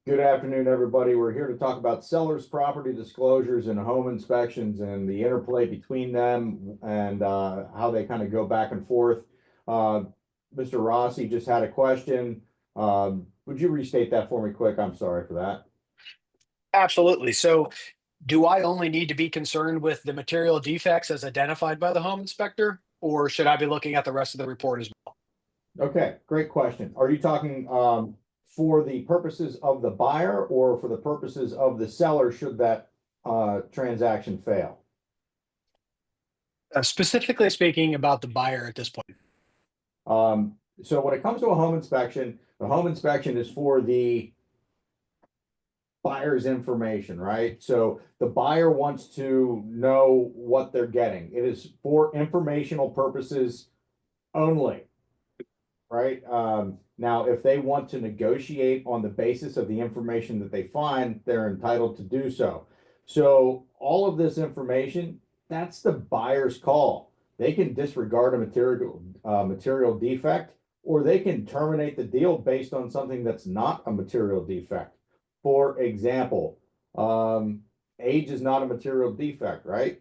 Good afternoon, everybody. We're here to talk about sellers' property disclosures and home inspections and the interplay between them and how they kind of go back and forth. Mr. Rossi just had a question. Would you restate that for me quick? I'm sorry for that. Absolutely. So, do I only need to be concerned with the material defects as identified by the home inspector, or should I be looking at the rest of the report as well? Okay, great question. Are you talking for the purposes of the buyer or for the purposes of the seller should that transaction fail? Specifically speaking about the buyer at this point. So when it comes to a home inspection, the home inspection is for the buyer's information, right? So the buyer wants to know what they're getting. It is for informational purposes only, right? Now, if they want to negotiate on the basis of the information that they find, they're entitled to do so. So all of this information, that's the buyer's call. They can disregard a material defect, or they can terminate the deal based on something that's not a material defect. For example, age is not a material defect, right?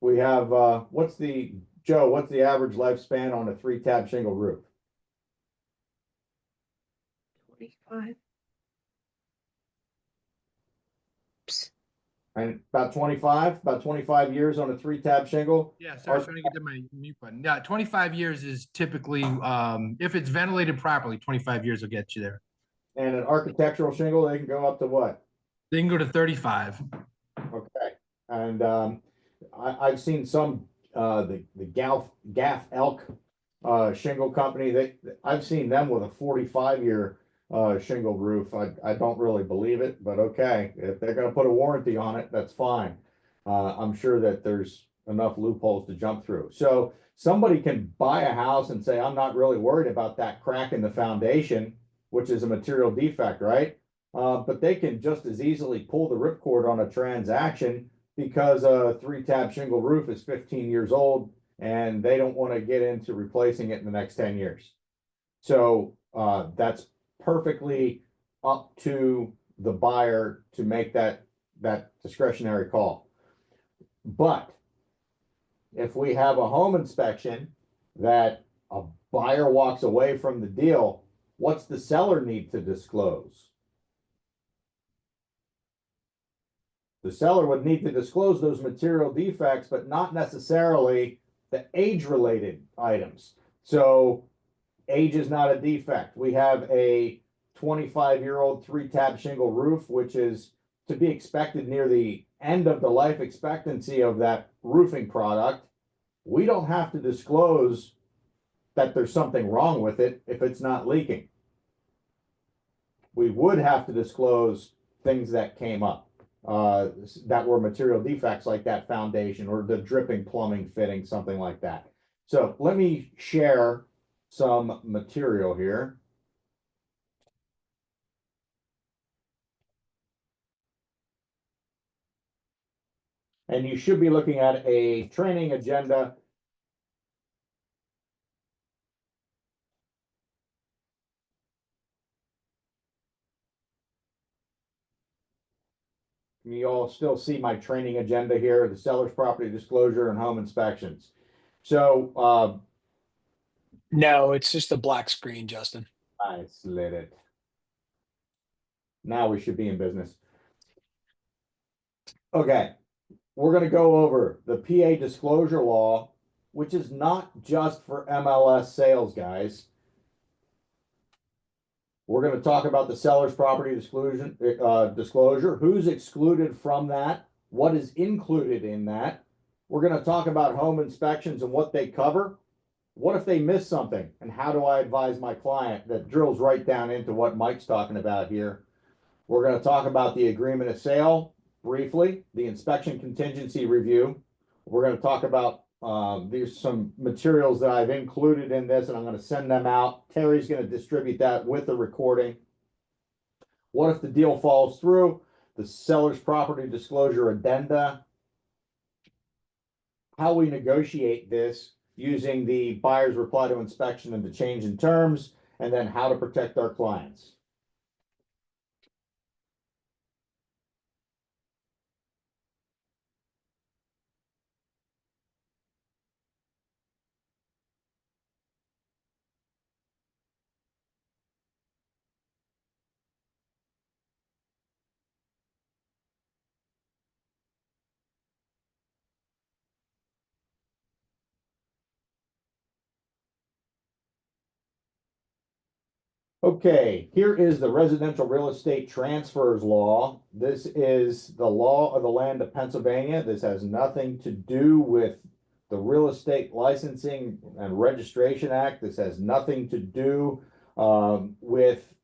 We have what's the average lifespan on a 3-tab shingle roof? 25. And about 25 years on a 3-tab shingle. Yeah, sorry, I was trying to get to my mute button. Yeah, 25 years is typically, if it's ventilated properly, 25 years will get you there. And an architectural shingle, they can go up to what? They can go to 35. Okay. And I've seen some the Gaff Elk shingle company. I've seen them with a 45-year shingle roof. I don't really believe it, but okay, if they're going to put a warranty on it, that's fine. I'm sure that there's enough loopholes to jump through. So somebody can buy a house and say, I'm not really worried about that crack in the foundation, which is a material defect, right? But they can just as easily pull the ripcord on a transaction because a 3-tab shingle roof is 15 years old and they don't want to get into replacing it in the next 10 years. So that's perfectly up to the buyer to make that discretionary call. But if we have a home inspection that a buyer walks away from the deal, what's the seller need to disclose? The seller would need to disclose those material defects, but not necessarily the age-related items. So age is not a defect. We have a 25-year-old 3-tab shingle roof, which is to be expected near the end of the life expectancy of that roofing product. We don't have to disclose that there's something wrong with it if it's not leaking. We would have to disclose things that came up that were material defects, like that foundation or the dripping plumbing fitting, something like that. So let me share some material here. And you should be looking at a training agenda. You all still see my training agenda here, the seller's property disclosure and home inspections. So No, it's just a black screen, Justin. I slid it. Now we should be in business. Okay, we're going to go over the PA disclosure law, which is not just for MLS sales, guys. We're going to talk about the seller's property disclosure, who's excluded from that, what is included in that. We're going to talk about home inspections and what they cover. What if they miss something? And how do I advise my client? That drills right down into what Mike's talking about here. We're going to talk about the agreement of sale briefly, the inspection contingency review. We're going to talk about there's some materials that I've included in this, and I'm going to send them out. Terry's going to distribute that with the recording. What if the deal falls through? The seller's property disclosure addenda. How we negotiate this using the buyer's reply to inspection and the change in terms, and then how to protect our clients. Okay, here is the residential real estate transfers law. This is the law of the land of Pennsylvania. This has nothing to do with the Real Estate Licensing and Registration Act. This has nothing to do with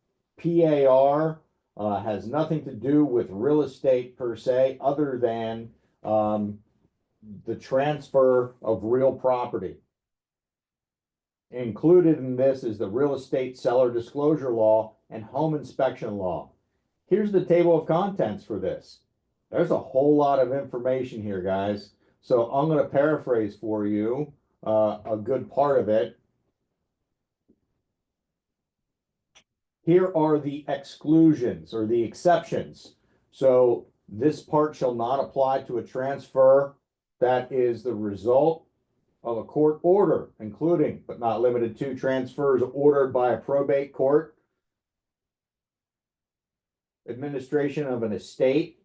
PAR, has nothing to do with real estate per se, other than the transfer of real property. Included in this is the real estate seller disclosure law and home inspection law. Here's the table of contents for this. There's a whole lot of information here, guys. So I'm going to paraphrase for you a good part of it. Here are the exclusions or the exceptions. So this part shall not apply to a transfer that is the result of a court order, including but not limited to transfers ordered by a probate court, administration of an estate,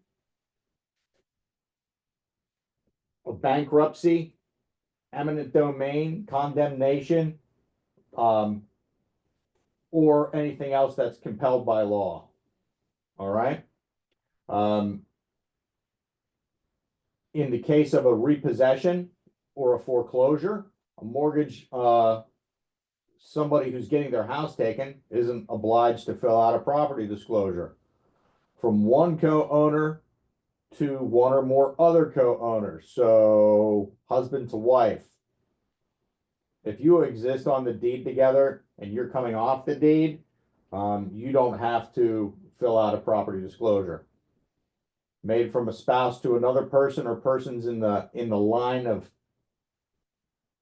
a bankruptcy, eminent domain, condemnation, or anything else that's compelled by law. All right. In the case of a repossession or a foreclosure, a mortgage, somebody who's getting their house taken isn't obliged to fill out a property disclosure. From one co-owner to one or more other co-owners, so husband to wife. If you exist on the deed together and you're coming off the deed, you don't have to fill out a property disclosure. Made from a spouse to another person or persons in the line of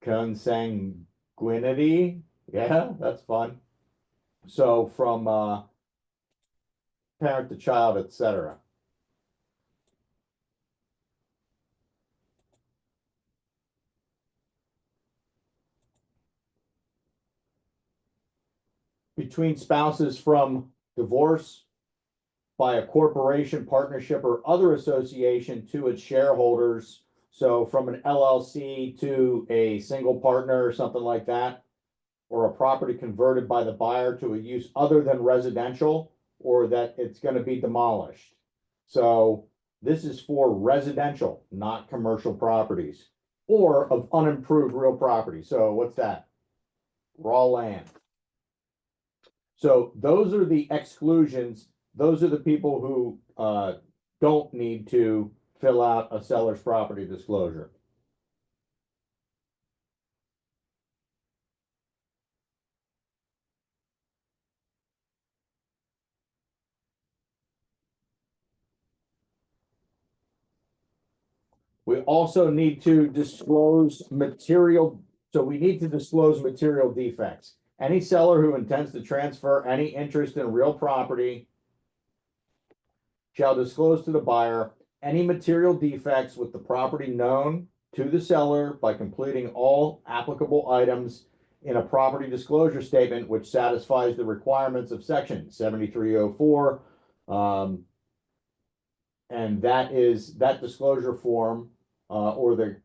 consanguinity. Yeah, that's fun. So from parent to child, etc. Between spouses from divorce, by a corporation, partnership, or other association to its shareholders. So from an LLC to a single partner or something like that, or a property converted by the buyer to a use other than residential, or that it's going to be demolished. So this is for residential, not commercial properties, or of unimproved real property. So what's that? Raw land. So those are the exclusions. Those are the people who don't need to fill out a seller's property disclosure. We also need to disclose material. So we need to disclose material defects. Any seller who intends to transfer any interest in real property shall disclose to the buyer any material defects with the property known to the seller by completing all applicable items in a property disclosure statement which satisfies the requirements of section 7304. And that is that disclosure form or the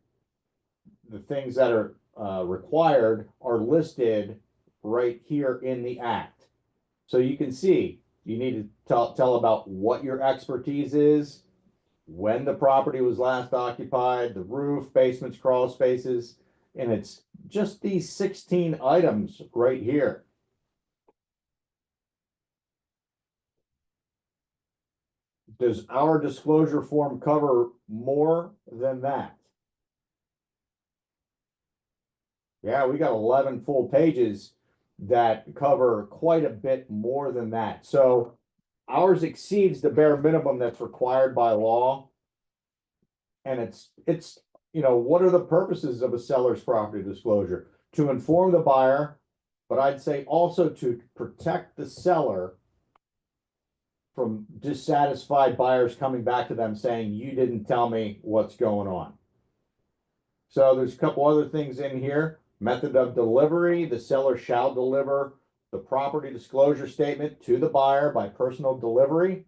things that are required are listed right here in the act. So you can see you need to tell about what your expertise is, when the property was last occupied, the roof, basements, crawl spaces, and it's just these 16 items right here. Does our disclosure form cover more than that? Yeah, we got 11 full pages that cover quite a bit more than that. So ours exceeds the bare minimum that's required by law. And it's you know, what are the purposes of a seller's property disclosure? To inform the buyer, but I'd say also to protect the seller from dissatisfied buyers coming back to them saying, you didn't tell me what's going on. So there's a couple other things in here. Method of delivery, the seller shall deliver the property disclosure statement to the buyer by personal delivery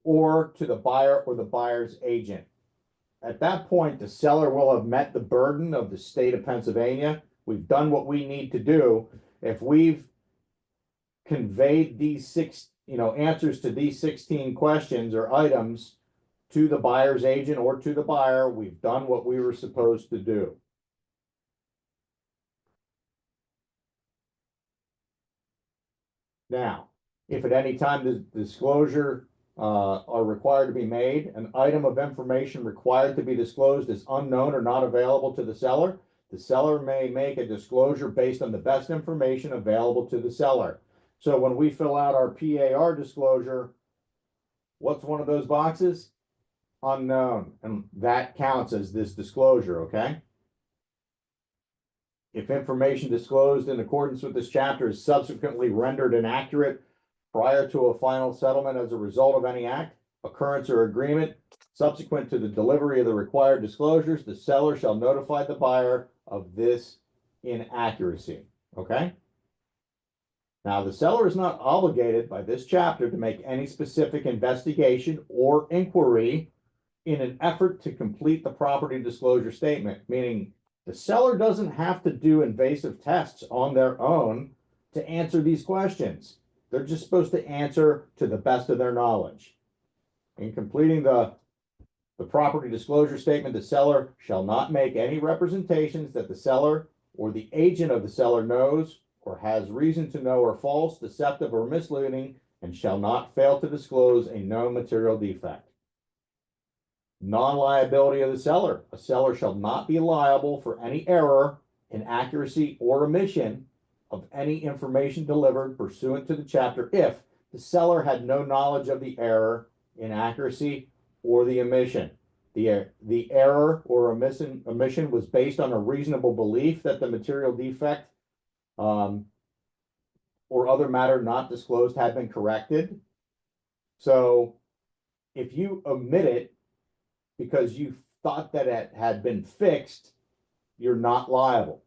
or to the buyer or the buyer's agent. At that point, the seller will have met the burden of the state of Pennsylvania. We've done what we need to do. if we've conveyed these answers to these 16 questions or items to the buyer's agent or to the buyer, we've done what we were supposed to do. Now, if at any time the disclosure are required to be made, an item of information required to be disclosed is unknown or not available to the seller may make a disclosure based on the best information available to the seller. So when we fill out our PAR disclosure, what's one of those boxes? Unknown, and that counts as this disclosure, okay? If information disclosed in accordance with this chapter is subsequently rendered inaccurate prior to a final settlement as a result of any act, occurrence, or agreement subsequent to the delivery of the required disclosures, the seller shall notify the buyer of this inaccuracy, okay? Now, the seller is not obligated by this chapter to make any specific investigation or inquiry in an effort to complete the property disclosure statement, meaning the seller doesn't have to do invasive tests on their own to answer these questions. They're just supposed to answer to the best of their knowledge. In completing the property disclosure statement, the seller shall not make any representations that the seller or the agent of the seller knows or has reason to know are false, deceptive, or misleading, and shall not fail to disclose a known material defect. Non-liability of the seller. A seller shall not be liable for any error, inaccuracy, or omission of any information delivered pursuant to the chapter if the seller had no knowledge of the error, inaccuracy, or the omission. The error or omission was based on a reasonable belief that the material defect or other matter not disclosed had been corrected. So if you omit it because you thought that it had been fixed, you're not liable.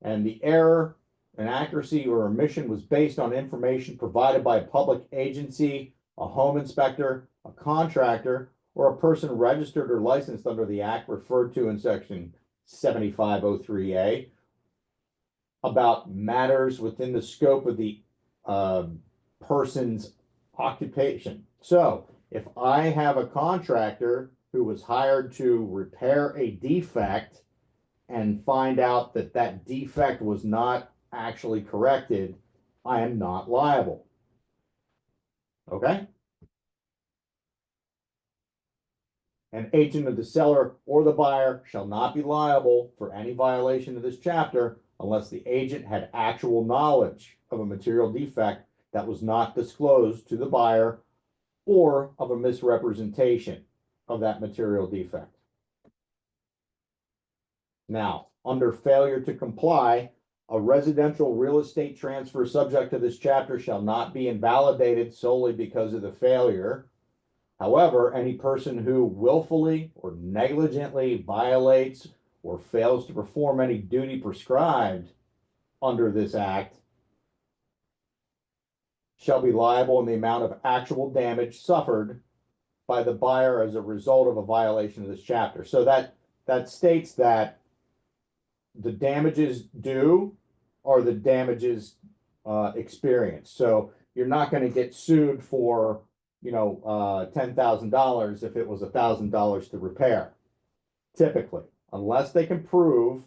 And the error, inaccuracy, or omission was based on information provided by a public agency, a home inspector, a contractor, or a person registered or licensed under the act referred to in section 7503A about matters within the scope of the person's occupation. So if I have a contractor who was hired to repair a defect and find out that that defect was not actually corrected, I am not liable. Okay? An agent of the seller or the buyer shall not be liable for any violation of this chapter unless the agent had actual knowledge of a material defect that was not disclosed to the buyer or of a misrepresentation of that material defect. Now, under failure to comply, a residential real estate transfer subject to this chapter shall not be invalidated solely because of the failure. However, any person who willfully or negligently violates or fails to perform any duty prescribed under this act shall be liable in the amount of actual damage suffered by the buyer as a result of a violation of this chapter. So that states that the damages due are the damages experienced. So you're not going to get sued for $10,000 if it was $1,000 to repair. Typically, unless they can prove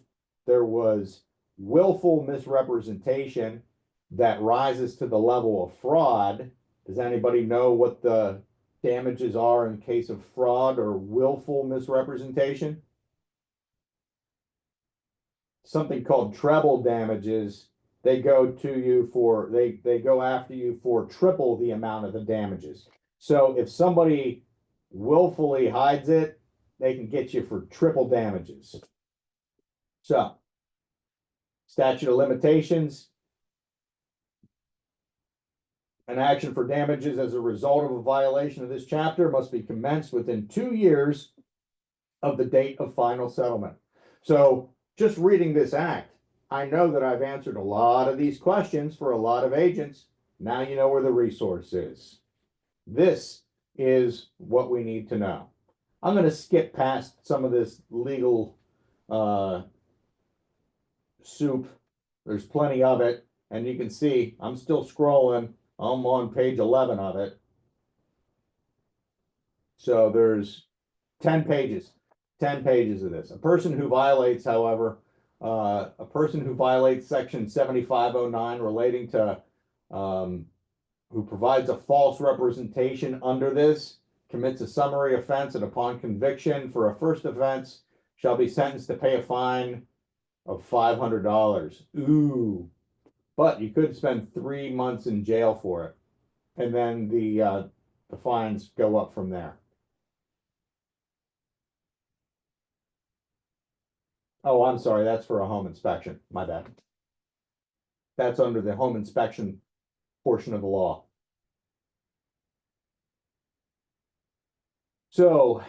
there was willful misrepresentation that rises to the level of fraud. Does anybody know what the damages are in case of fraud or willful misrepresentation? Something called treble damages. They go to you for they go after you for triple the amount of the damages. So if somebody willfully hides it, they can get you for triple damages. So statute of limitations. An action for damages as a result of a violation of this chapter must be commenced within 2 years of the date of final settlement. So just reading this act, I know that I've answered a lot of these questions for a lot of agents. Now you know where the resource is. This is what we need to know. I'm going to skip past some of this legal soup there's plenty of it, and you can see, I'm still scrolling, I'm on page 11 of it. So there's 10 pages, 10 pages of this. A person who violates, however, a person who violates section 7509 relating to, who provides a false representation under this, commits a summary offense, and upon conviction for a first offense shall be sentenced to pay a fine of $500. Ooh, but you could spend 3 months in jail for it. And then the fines go up from there. Oh, I'm sorry, that's for a home inspection. My bad. That's under the home inspection portion of the law. So,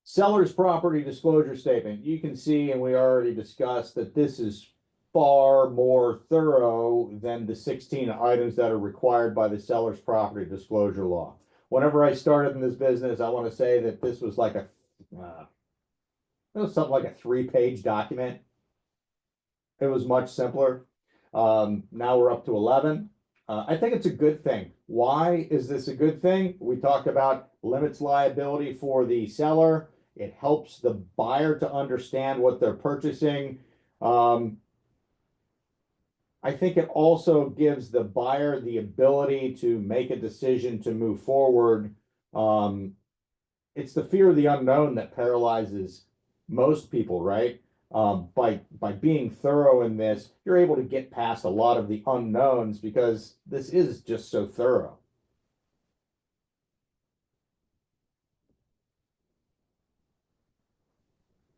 seller's property disclosure statement. You can see, and we already discussed, that this is far more thorough than the 16 items that are required by the seller's property disclosure law. Whenever I started in this business, I want to say that this was like a it was something like a 3-page document. It was much simpler. Now we're up to 11. I think it's a good thing. Why is this a good thing? We talked about limits liability for the seller. It helps the buyer to understand what they're purchasing. I think it also gives the buyer the ability to make a decision to move forward. It's the fear of the unknown that paralyzes most people, right? By being thorough in this, you're able to get past a lot of the unknowns because this is just so thorough.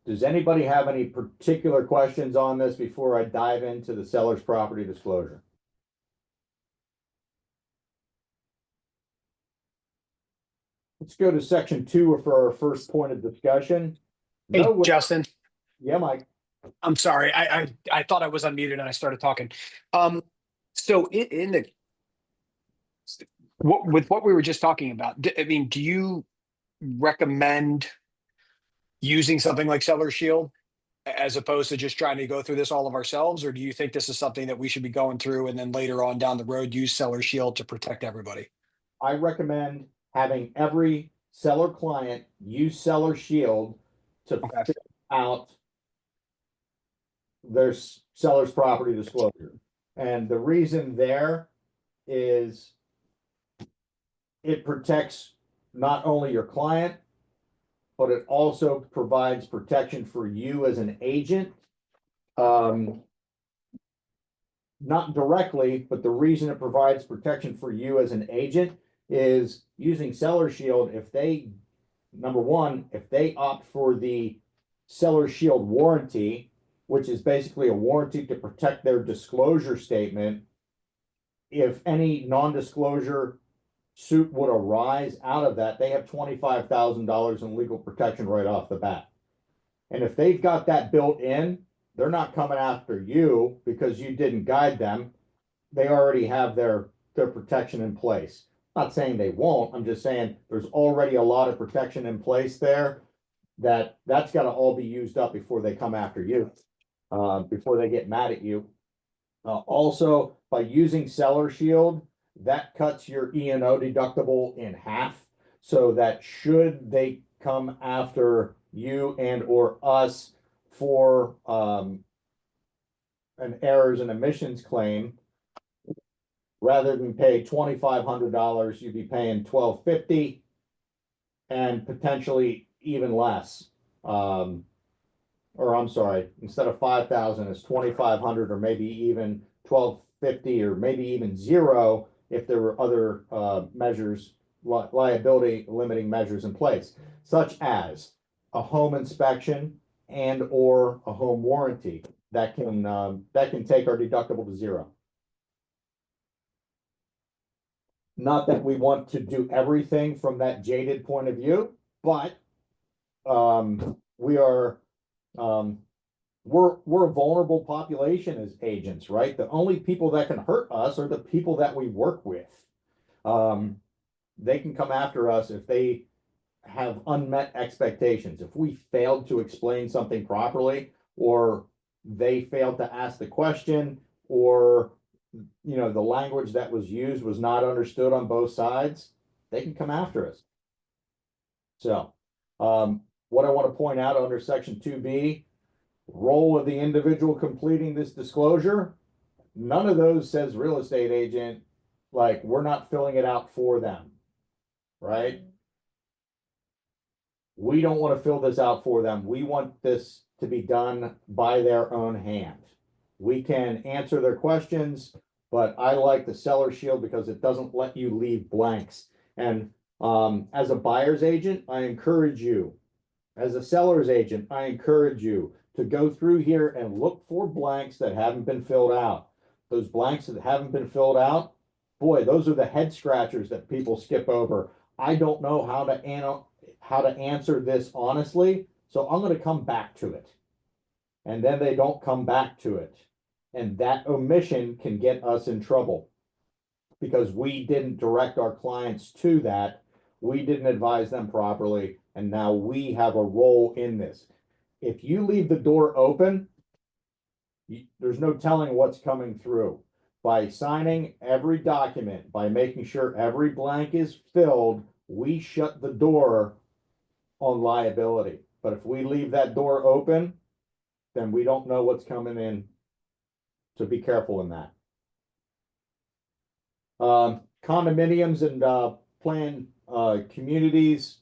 Does anybody have any particular questions on this before I dive into the seller's property disclosure? Let's go to section 2 for our first point of discussion. Hey, No, Justin, yeah, Mike. I'm sorry. I thought I was unmuted and I started talking. So in the with what we were just talking about, I mean, do you recommend using something like Seller Shield as opposed to just trying to go through this all of ourselves, or do you think this is something that we should be going through and then later on down the road use Seller Shield to protect everybody? I recommend having every seller client use Seller Shield to Okay. fill out their seller's property disclosure. And the reason there is it protects not only your client, but it also provides protection for you as an agent. Not directly, but the reason it provides protection for you as an agent is using Seller Shield. If they, number one, if they opt for the Seller Shield warranty, which is basically a warranty to protect their disclosure statement, if any non-disclosure suit would arise out of that, they have $25,000 in legal protection right off the bat. And if they've got that built in, they're not coming after you because you didn't guide them. They already have their protection in place. I'm not saying they won't. I'm just saying there's already a lot of protection in place there that's got to all be used up before they come after you, before they get mad at you. Also, by using Seller Shield, that cuts your E&O deductible in half, so that should they come after you and or us for an errors and omissions claim, rather than pay $2,500, you'd be paying $1,250 and potentially even less. Or I'm sorry, instead of 5,000, it's 2,500 or maybe even 1,250 or maybe even zero if there were other measures, liability limiting measures in place, such as a home inspection and or a home warranty that can take our deductible to zero. Not that we want to do everything from that jaded point of view, but we are we're a vulnerable population as agents, right? The only people that can hurt us are the people that we work with. They can come after us if they have unmet expectations. If we failed to explain something properly, or they failed to ask the question, or, you know, the language that was used was not understood on both sides, they can come after us. So, what I want to point out under section 2B, role of the individual completing this disclosure, none of those says real estate agent, like we're not filling it out for them, right? We don't want to fill this out for them. We want this to be done by their own hand. We can answer their questions, but I like the seller shield because it doesn't let you leave blanks. And as a buyer's agent, I encourage you. As a seller's agent, I encourage you to go through here and look for blanks that haven't been filled out. Those blanks that haven't been filled out, boy, those are the head scratchers that people skip over. I don't know how to answer this honestly, so I'm going to come back to it. And then they don't come back to it. And that omission can get us in trouble because we didn't direct our clients to that. We didn't advise them properly, and now we have a role in this. If you leave the door open, there's no telling what's coming through. By signing every document, by making sure every blank is filled, we shut the door on liability. But if we leave that door open, then we don't know what's coming in. So be careful in that. Condominiums and planned communities.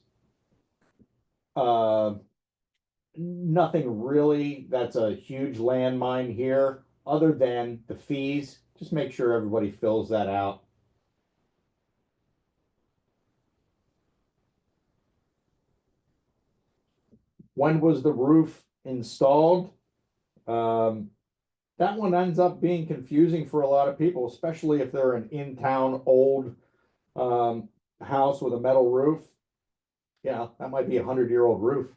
Nothing really that's a huge landmine here, other than the fees. Just make sure everybody fills that out. When was the roof installed? That one ends up being confusing for a lot of people, especially if they're an in-town old house with a metal roof. Yeah, that might be a 100-year-old roof.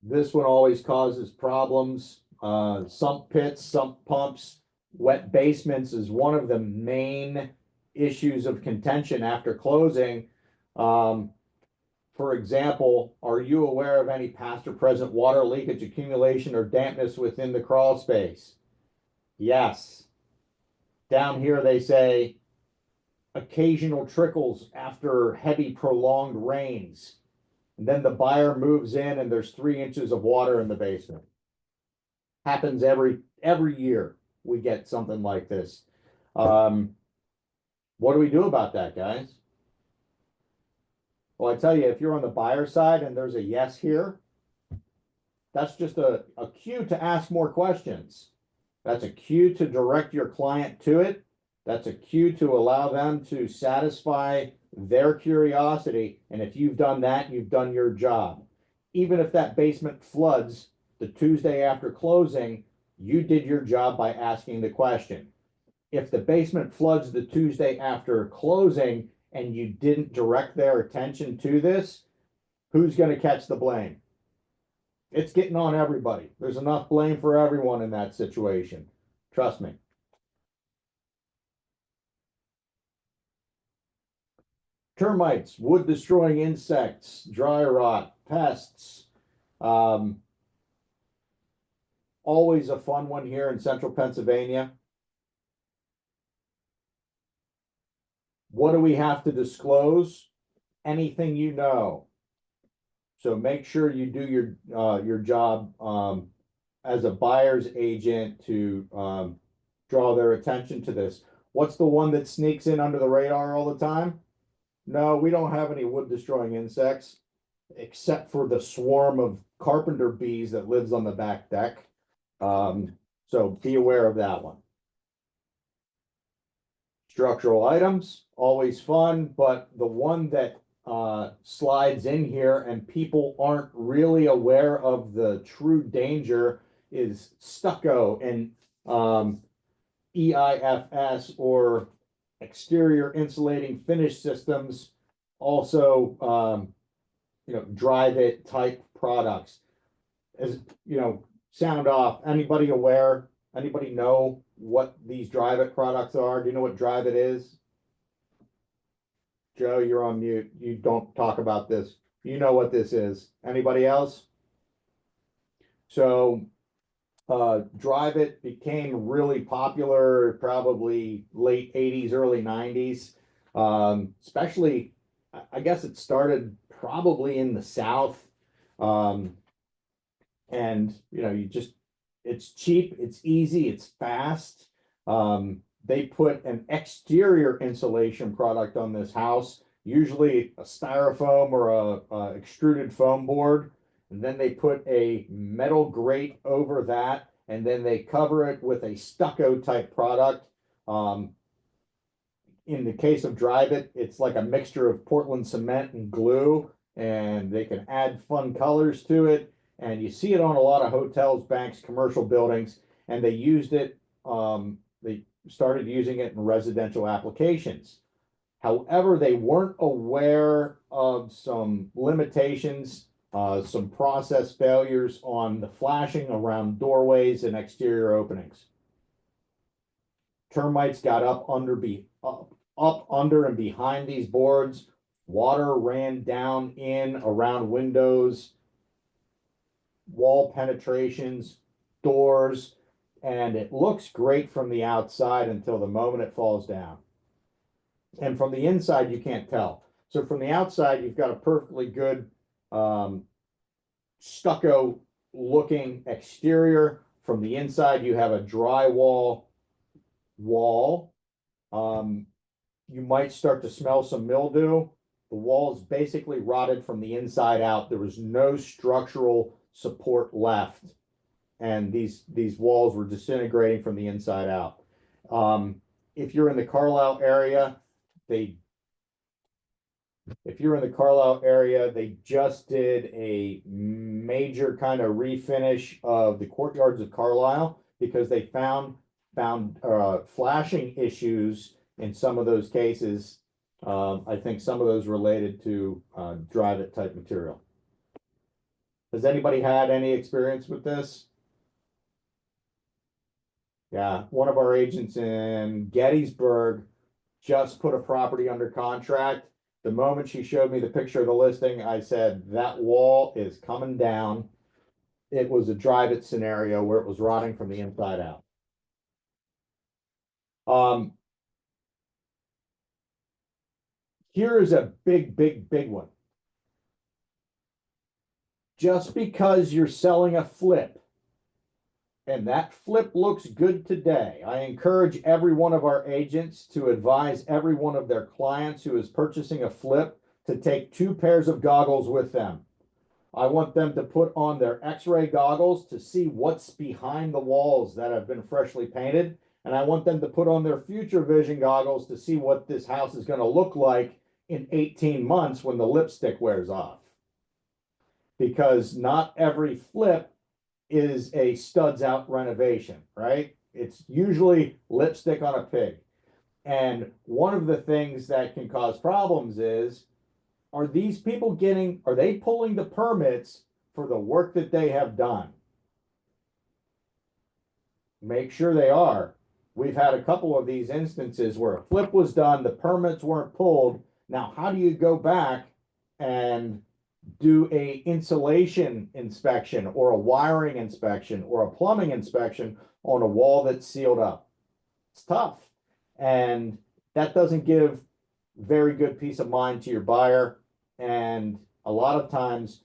This one always causes problems. Sump pits, sump pumps, wet basements is one of the main issues of contention after closing. For example, are you aware of any past or present water leakage, accumulation, or dampness within the crawl space? Yes. Down here they say occasional trickles after heavy prolonged rains. And then the buyer moves in and there's 3 inches of water in the basement. Happens every year we get something like this. What do we do about that, guys? Well, I tell you, if you're on the buyer side and there's a yes here, that's just a cue to ask more questions. That's a cue to direct your client to it. That's a cue to allow them to satisfy their curiosity. And if you've done that, you've done your job. Even if that basement floods the Tuesday after closing, you did your job by asking the question. If the basement floods the Tuesday after closing and you didn't direct their attention to this, who's going to catch the blame? It's getting on everybody. There's enough blame for everyone in that situation. Trust me. Termites, wood destroying insects, dry rot, pests. Always a fun one here in central Pennsylvania. What do we have to disclose? Anything you know. So make sure you do your job as a buyer's agent to draw their attention to this. What's the one that sneaks in under the radar all the time? No, we don't have any wood destroying insects, except for the swarm of carpenter bees that lives on the back deck. So be aware of that one. Structural items, always fun, but the one that slides in here and people aren't really aware of the true danger is stucco and EIFS, or exterior insulating finish systems, also drive it type products. As you know, sound off. Anybody aware? Anybody know what these drive it products are? Do you know what drive it is? Joe, you're on mute. You don't talk about this. You know what this is. Anybody else? So Drive It became really popular probably late 80s, early 90s. Especially, I guess it started probably in the South. Um, and it's cheap, it's easy, it's fast. They put an exterior insulation product on this house, usually a styrofoam or a extruded foam board, and then they put a metal grate over that, and then they cover it with a stucco type product. In the case of Drive It, it's like a mixture of Portland cement and glue, and they can add fun colors to it. And you see it on a lot of hotels, banks, commercial buildings, and they used it. They started using it in residential applications. However, they weren't aware of some limitations, some process failures on the flashing around doorways and exterior openings. Termites got up under and behind these boards. Water ran down in around windows, wall penetrations, doors, and it looks great from the outside until the moment it falls down. And from the inside, you can't tell. So from the outside, you've got a perfectly good stucco looking exterior. From the inside, you have a drywall wall. You might start to smell some mildew. The wall is basically rotted from the inside out. There was no structural support left, and these walls were disintegrating from the inside out. If you're in the Carlisle area, they just did a major kind of refinish of the courtyards of Carlisle because they found flashing issues in some of those cases. I think some of those related to Drive It type material. Has anybody had any experience with this? Yeah, one of our agents in Gettysburg just put a property under contract. The moment she showed me the picture of the listing, I said, that wall is coming down. It was a Drive It scenario where it was rotting from the inside out. Here is a big one. Just because you're selling a flip and that flip looks good today, I encourage every one of our agents to advise every one of their clients who is purchasing a flip to take 2 pairs of goggles with them. I want them to put on their X-ray goggles to see what's behind the walls that have been freshly painted. And I want them to put on their future vision goggles to see what this house is going to look like in 18 months when the lipstick wears off. Because not every flip is a studs out renovation, right? It's usually lipstick on a pig. And one of the things that can cause problems is, are they pulling the permits for the work that they have done? Make sure they are. We've had a couple of these instances where a flip was done, the permits weren't pulled. Now, how do you go back and do a insulation inspection or a wiring inspection or a plumbing inspection on a wall that's sealed up? It's tough. And that doesn't give very good peace of mind to your buyer. And a lot of times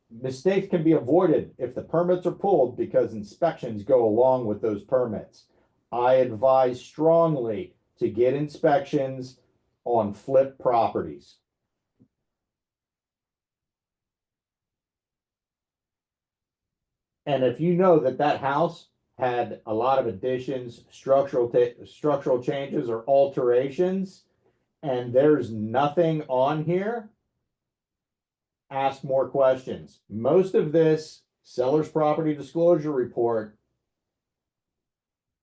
mistakes can be avoided if the permits are pulled because inspections go along with those permits. I advise strongly to get inspections on flip properties. And if you know that that house had a lot of additions, structural changes or alterations, and there's nothing on here, ask more questions. Most of this seller's property disclosure report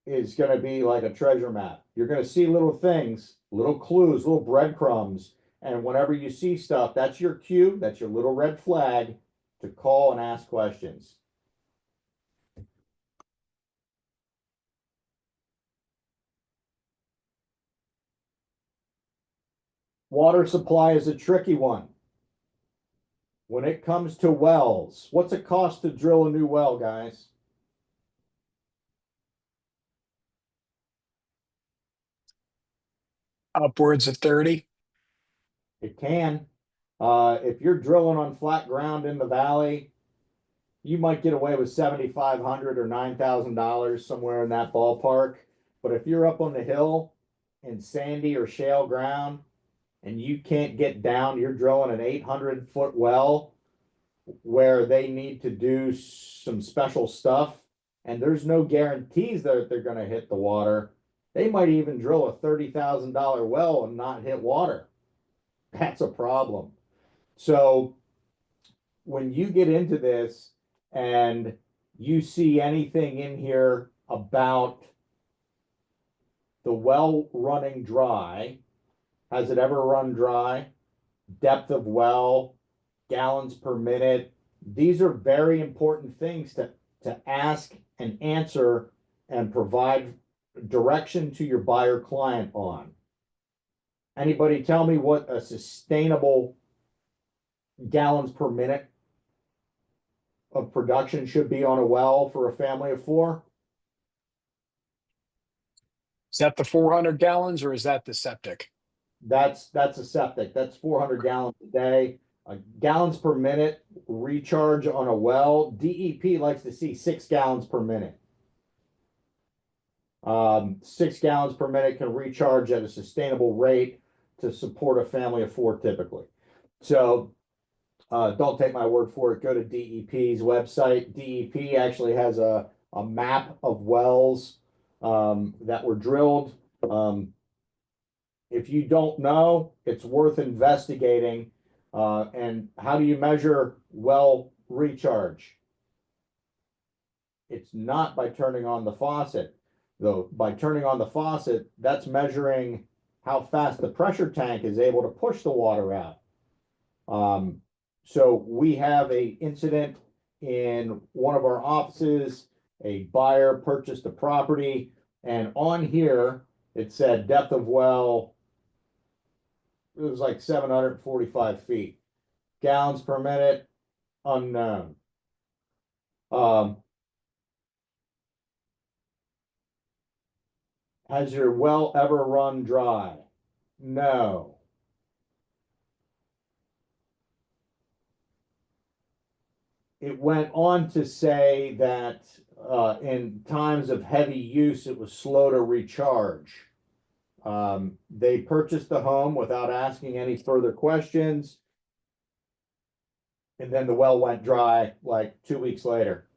is going to be like a treasure map. You're going to see little things, little clues, little breadcrumbs. And whenever you see stuff, that's your cue, that's your little red flag to call and ask questions. Water supply is a tricky one. when it comes to wells, what's it cost to drill a new well, guys? Upwards of 30. It can. If you're drilling on flat ground in the valley, you might get away with $7,500 or $9,000, somewhere in that ballpark. But if you're up on the hill in sandy or shale ground and you can't get down, you're drilling an 800-foot well where they need to do some special stuff, and there's no guarantees that they're going to hit the water. They might even drill a $30,000 well and not hit water. That's a problem. So when you get into this and you see anything in here about the well running dry, has it ever run dry? Depth of well, gallons per minute. These are very important things to ask and answer and provide direction to your buyer client on. Anybody tell me what a sustainable gallons per minute of production should be on a well for a family of four? Is that the 400 gallons or is that the septic? That's a septic. That's 400 gallons a day. Gallons per minute recharge on a well. DEP likes to see 6 gallons per minute. 6 gallons per minute can recharge at a sustainable rate to support a family of four typically. So don't take my word for it. Go to DEP's website. DEP actually has a map of wells that were drilled. If you don't know, it's worth investigating. And how do you measure well recharge? It's not by turning on the faucet, though. By turning on the faucet, that's measuring how fast the pressure tank is able to push the water out. So we have a incident in one of our offices. A buyer purchased a property, and on here it said depth of well, it was like 745 feet. Gallons per minute, unknown. Has your well ever run dry? No. It went on to say that in times of heavy use, it was slow to recharge. They purchased the home without asking any further questions. And then the well went dry like 2 weeks later.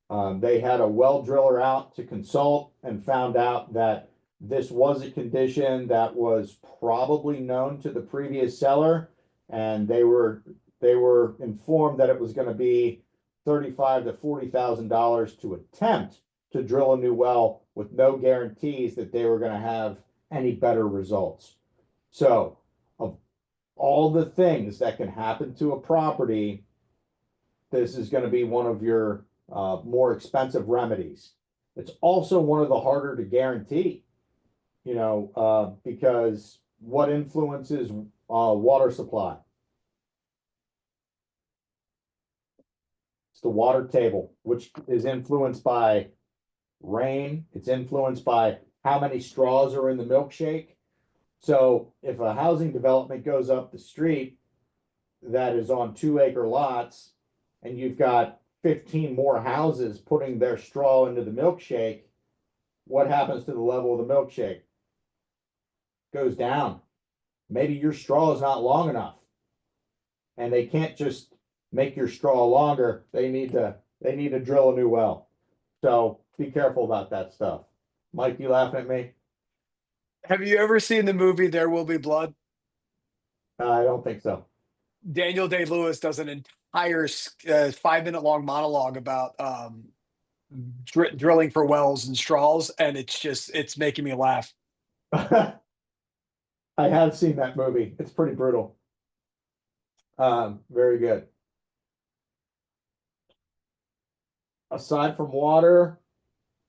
They had a well driller out to consult and found out that this was a condition that was probably known to the previous seller, and they were informed that it was going to be $35,000 to $40,000 to attempt to drill a new well with no guarantees that they were going to have any better results. So, of all the things that can happen to a property, this is going to be one of your more expensive remedies. It's also one of the harder to guarantee, because what influences water supply? It's the water table, which is influenced by rain. It's influenced by how many straws are in the milkshake. So if a housing development goes up the street that is on 2-acre lots, and you've got 15 more houses putting their straw into the milkshake, what happens to the level of the milkshake? Goes down. Maybe your straw is not long enough, and they can't just make your straw longer. They need to drill a new well. So be careful about that stuff. Mike, you laughing at me? Have you ever seen the movie There Will Be Blood? I don't think so. Daniel Day-Lewis does an entire 5-minute long monologue about drilling for wells and straws, and it's making me laugh. I have seen that movie. It's pretty brutal. Very good. Aside from water,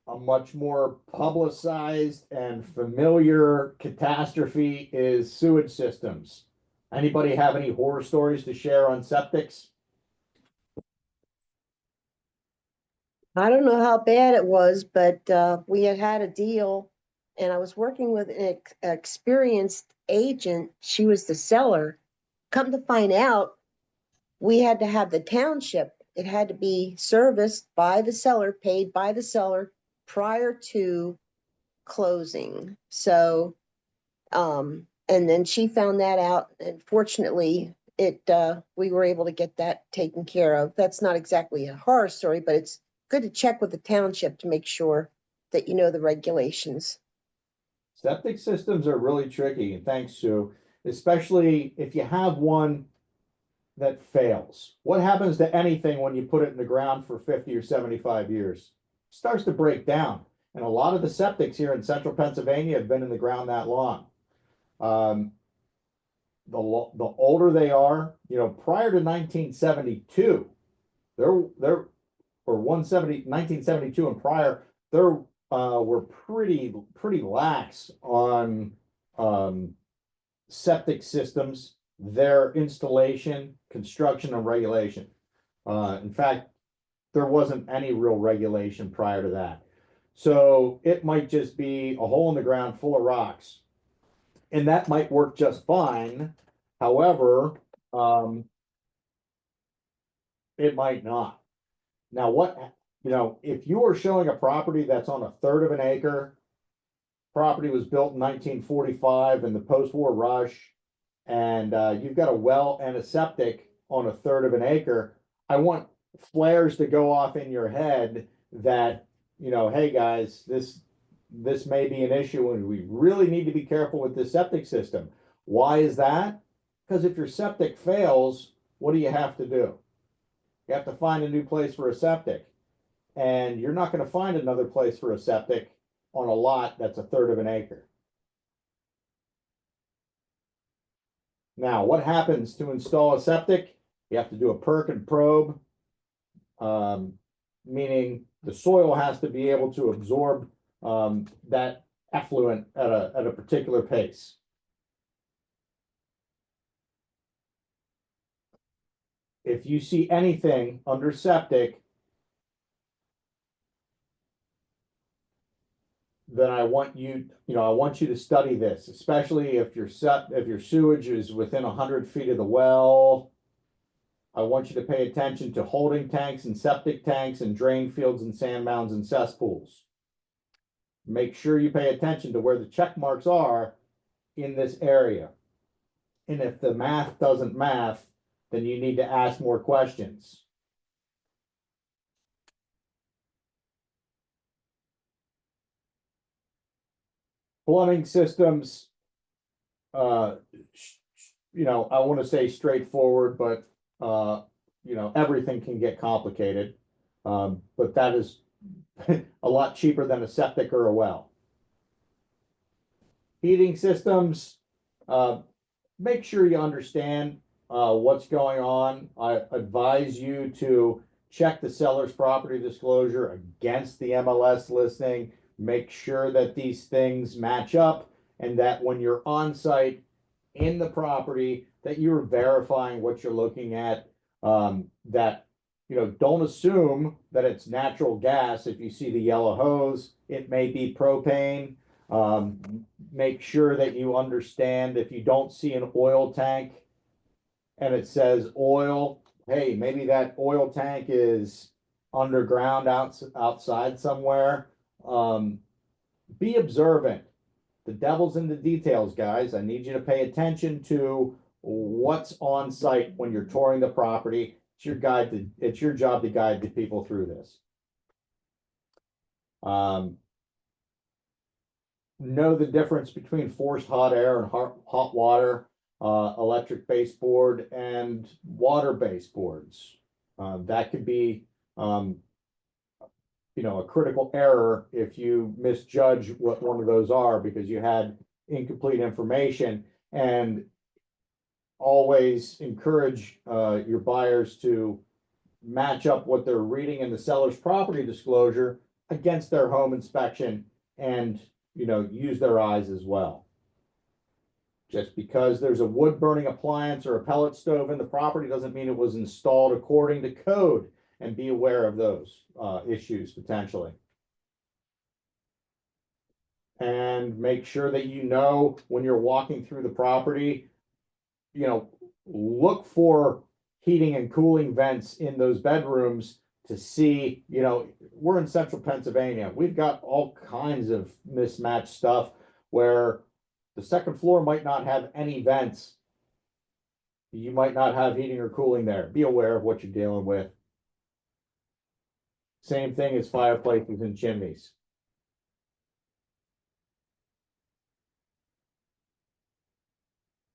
a much more publicized and familiar catastrophe is sewage systems. Anybody have any horror stories to share on septics? I don't know how bad it was, but we had a deal and I was working with an experienced agent. She was the seller. Come to find out, we had to have the township. It had to be serviced by the seller, paid by the seller prior to closing. So, and then she found that out, and fortunately, we were able to get that taken care of. That's not exactly a horror story, but it's good to check with the township to make sure that you know the regulations. Septic systems are really tricky, and thanks, Sue, especially if you have one that fails. What happens to anything when you put it in the ground for 50 or 75 years? It starts to break down. And a lot of the septics here in central Pennsylvania have been in the ground that long. The older they are, prior to 1972, there or 1972 and prior, there were pretty lax on septic systems, their installation, construction, and regulation. In fact, there wasn't any real regulation prior to that. So it might just be a hole in the ground full of rocks. And that might work just fine. However, it might not. Now, if you are showing a property that's on a third of an acre, property was built in 1945 in the post-war rush, and you've got a well and a septic on a third of an acre, I want flares to go off in your head that, hey guys, this may be an issue and we really need to be careful with this septic system. Why is that? Because if your septic fails, what do you have to do? You have to find a new place for a septic. And you're not going to find another place for a septic on a lot that's a third of an acre. Now, what happens to install a septic? You have to do a perk and probe, meaning the soil has to be able to absorb that effluent at a particular pace. If you see anything under septic, then I want you to study this, especially if your sewage is within 100 feet of the well. I want you to pay attention to holding tanks and septic tanks and drain fields and sand mounds and cesspools. Make sure you pay attention to where the check marks are in this area. And if the math doesn't math, then you need to ask more questions. Plumbing systems, I want to say straightforward, but everything can get complicated. But that is a lot cheaper than a septic or a well. Heating systems, make sure you understand what's going on. I advise you to check the seller's property disclosure against the MLS listing. Make sure that these things match up and that when you're on site in the property that you're verifying what you're looking at. That don't assume that it's natural gas. If you see the yellow hose, it may be propane. Make sure that you understand if you don't see an oil tank and it says oil, hey, maybe that oil tank is underground outside somewhere. Be observant. The devil's in the details, guys. I need you to pay attention to what's on site when you're touring the property. It's your job to guide the people through this. Know the difference between forced hot air and hot water, electric baseboard and water baseboards. That could be a critical error if you misjudge what one of those are because you had incomplete information. And always encourage your buyers to match up what they're reading in the seller's property disclosure against their home inspection and use their eyes as well. Just because there's a wood burning appliance or a pellet stove in the property doesn't mean it was installed according to code. and be aware of those issues potentially. And make sure that you know when you're walking through the property, you know, look for heating and cooling vents in those bedrooms to see, you know, we're in central Pennsylvania. We've got all kinds of mismatched stuff where the second floor might not have any vents. You might not have heating or cooling there. Be aware of what you're dealing with. Same thing as fireplaces and chimneys.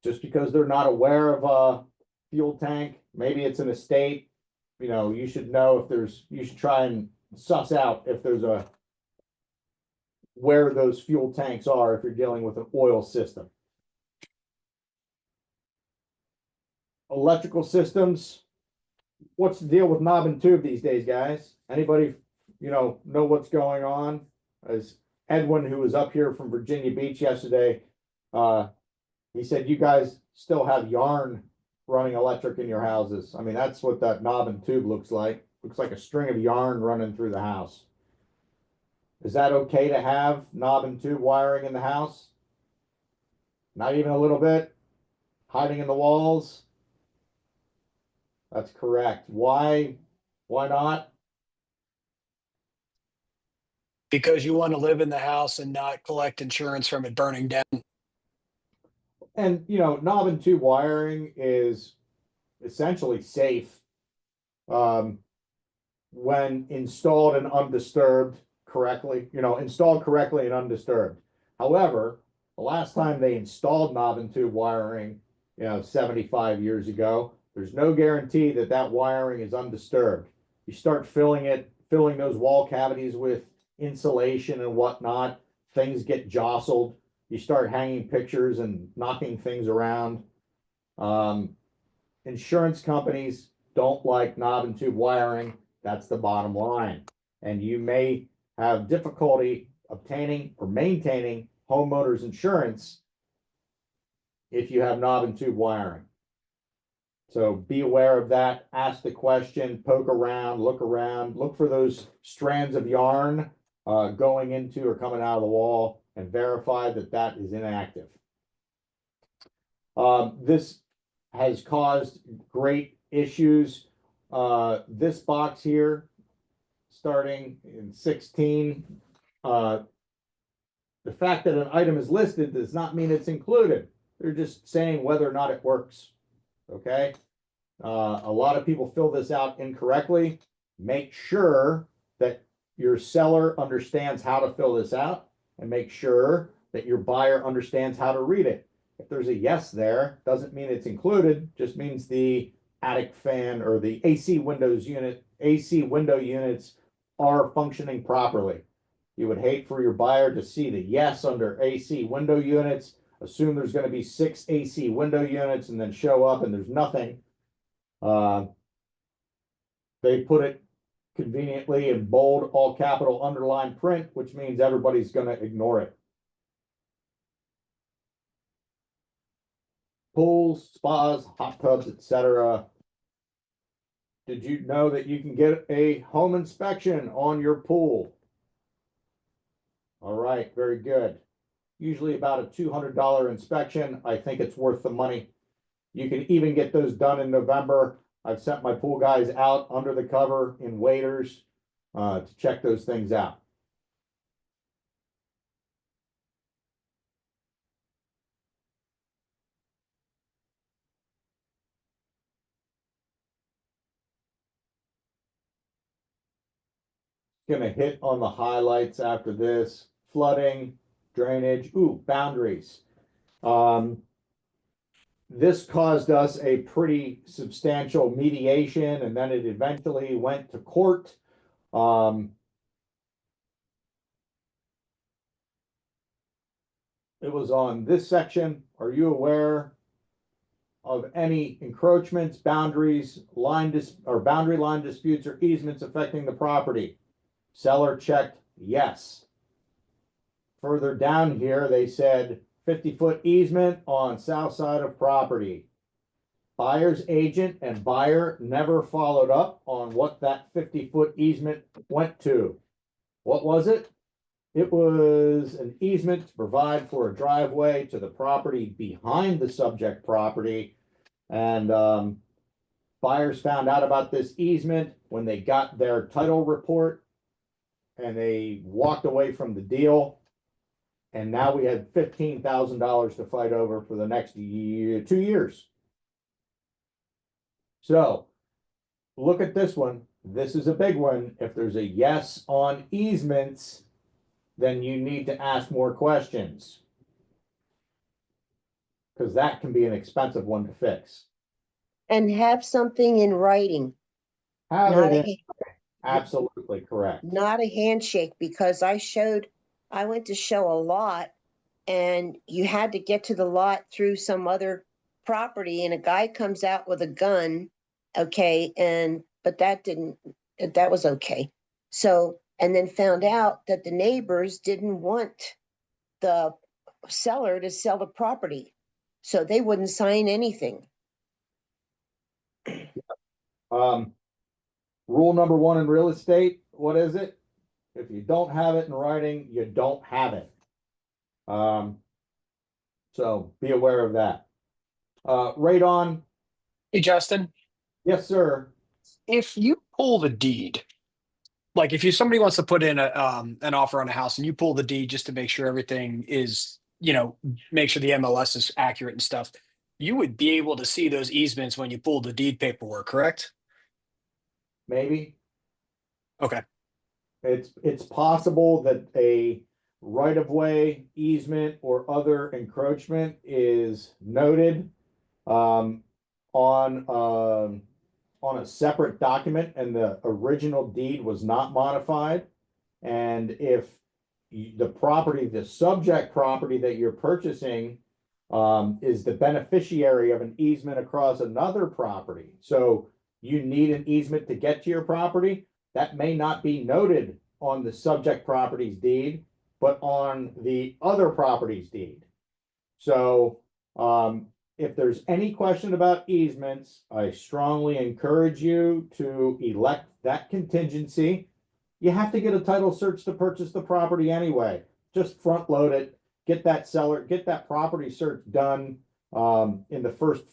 Just because they're not aware of a fuel tank, maybe it's an estate, you know, you should know if there's, you should try and suss out if there's a, where those fuel tanks are if you're dealing with an oil system. Electrical systems, what's the deal with knob and tube these days, guys? Anybody, you know what's going on? As Edwin, who was up here from Virginia Beach yesterday, he said, you guys still have yarn running electric in your houses. I mean, that's what that knob and tube looks like. Looks like a string of yarn running through the house. Is that okay to have knob and tube wiring in the house? Not even a little bit? Hiding in the walls? That's correct. Why? Why not? Because you want to live in the house and not collect insurance from it burning down. And, you know, knob and tube wiring is essentially safe when installed and undisturbed correctly, you know, installed correctly and undisturbed. However, the last time they installed knob and tube wiring, you know, 75 years ago, there's no guarantee that that wiring is undisturbed. You start filling those wall cavities with insulation and whatnot, things get jostled. You start hanging pictures and knocking things around. Insurance companies don't like knob and tube wiring. That's the bottom line. And you may have difficulty obtaining or maintaining homeowners insurance if you have knob and tube wiring. So be aware of that. Ask the question, poke around, look for those strands of yarn going into or coming out of the wall, and verify that that is inactive. This has caused great issues. This box here, starting in 16, the fact that an item is listed does not mean it's included. They're just saying whether or not it works. Okay. A lot of people fill this out incorrectly. Make sure that your seller understands how to fill this out, and make sure that your buyer understands how to read it. If there's a yes there, doesn't mean it's included, just means the attic fan or the AC window units are functioning properly. You would hate for your buyer to see the yes under AC window units, assume there's going to be 6 AC window units, and then show up and there's nothing. They put it conveniently in bold, all capital, underlined print, which means everybody's going to ignore it. Pools, spas, hot tubs, etc. Did you know that you can get a home inspection on your pool? All right, very good. Usually about a $200 inspection. I think it's worth the money. You can even get those done in November. I've sent my pool guys out under the cover in waders to check those things out. Gonna hit on the highlights after this. Flooding, drainage, boundaries. This caused us a pretty substantial mediation, and then it eventually went to court. It was on this section. Are you aware of any encroachments, boundaries, boundary line disputes or easements affecting the property? Seller checked yes. Further down here, they said 50-foot easement on south side of property. buyer's agent and buyer never followed up on what that 50-foot easement went to. What was it? It was an easement to provide for a driveway to the property behind the subject property. And buyers found out about this easement when they got their title report, and they walked away from the deal. And now we had $15,000 to fight over for the next year, 2 years. So look at this one. This is a big one. If there's a yes on easements, then you need to ask more questions, because that can be an expensive one to fix. And have something in writing, Have not it a, in, absolutely correct. not a handshake, because I went to show a lot and you had to get to the lot through some other property and a guy comes out with a gun. Okay. But that was okay. So, and then found out that the neighbors didn't want the seller to sell the property. So they wouldn't sign anything. Rule number one in real estate, what is it? If you don't have it in writing, you don't have it. So be aware of that. Right on. Hey, Justin, Yes, sir. if you pull the deed, like if somebody wants to put in an offer on a house and you pull the deed just to make sure everything is, make sure the MLS is accurate and stuff, you would be able to see those easements when you pull the deed paperwork, correct? Maybe. Okay. It's possible that a right-of-way easement or other encroachment is noted on a separate document and the original deed was not modified. And if the subject property that you're purchasing is the beneficiary of an easement across another property, so you need an easement to get to your property, that may not be noted on the subject property's deed, but on the other property's deed. So if there's any question about easements, I strongly encourage you to elect that contingency. You have to get a title search to purchase the property anyway. Just front load it, get that property search done in the first,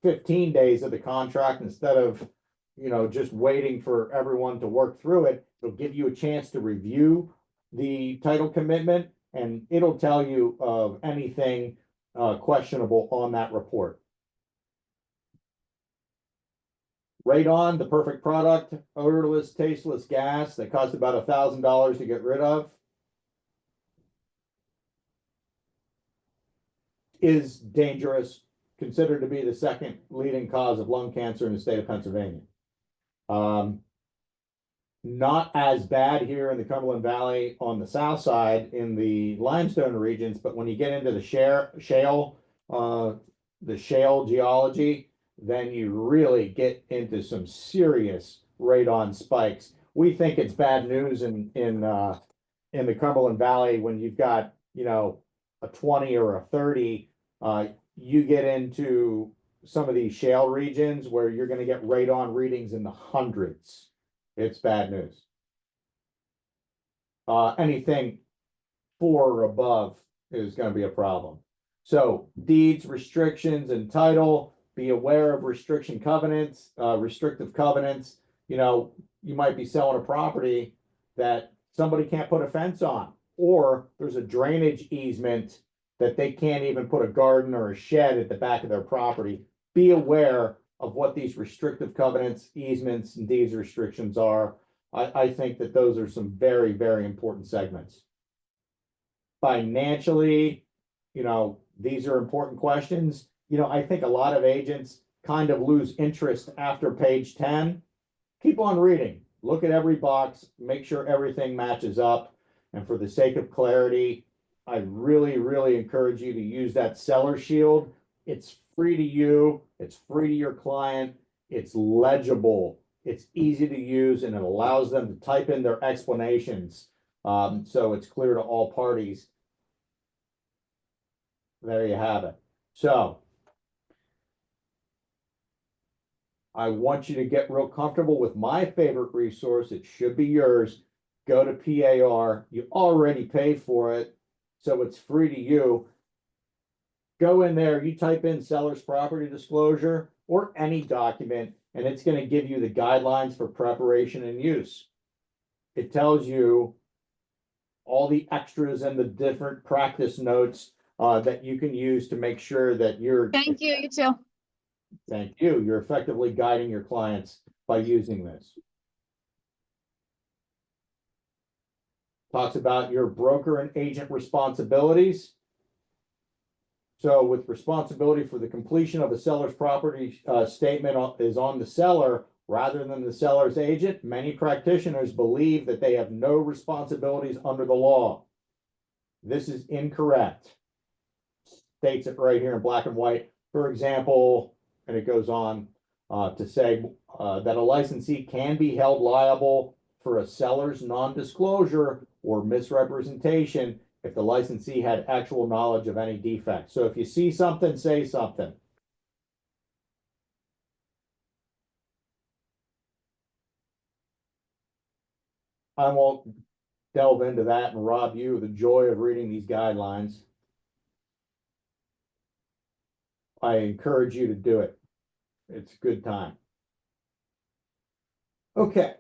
15 days of the contract instead of, just waiting for everyone to work through it. It'll give you a chance to review the title commitment, and it'll tell you of anything questionable on that report. Radon, the perfect product, odorless, tasteless gas that costs about $1,000 to get rid of, is dangerous, considered to be the second leading cause of lung cancer in the state of Pennsylvania. Not as bad here in the Cumberland Valley on the south side in the limestone regions, but when you get into the shale geology, then you really get into some serious radon spikes. We think it's bad news in the Cumberland Valley when you've got, a 20 or a 30. You get into some of these shale regions where you're going to get radon readings in the hundreds. It's bad news. Anything 4 or above is going to be a problem. So deeds, restrictions, and title, be aware of restrictive covenants. You might be selling a property that somebody can't put a fence on, or there's a drainage easement that they can't even put a garden or a shed at the back of their property. Be aware of what these restrictive covenants, easements, and deeds restrictions are. I think that those are some very, very important segments. Financially, these are important questions. I think a lot of agents kind of lose interest after page 10. Keep on reading. Look at every box, make sure everything matches up. And for the sake of clarity, I really, really encourage you to use that seller shield. It's free to you, it's free to your client, it's legible, it's easy to use, and it allows them to type in their explanations. So it's clear to all parties. There you have it. So I want you to get real comfortable with my favorite resource. It should be yours. Go to PAR. You already pay for it, so it's free to you. Go in there, you type in seller's property disclosure or any document, and it's going to give you the guidelines for preparation and use. It tells you all the extras and the different practice notes that you can use to make sure that you're. Thank you, you too. Thank you. You're effectively guiding your clients by using this. Talks about your broker and agent responsibilities. So with responsibility for the completion of a seller's property statement is on the seller rather than the seller's agent. Many practitioners believe that they have no responsibilities under the law. This is incorrect. States it right here in black and white. For example, and it goes on to say that a licensee can be held liable for a seller's non-disclosure or misrepresentation if the licensee had actual knowledge of any defects. So if you see something, say something. I won't delve into that and rob you of the joy of reading these guidelines. I encourage you to do it. It's a good time. Okay.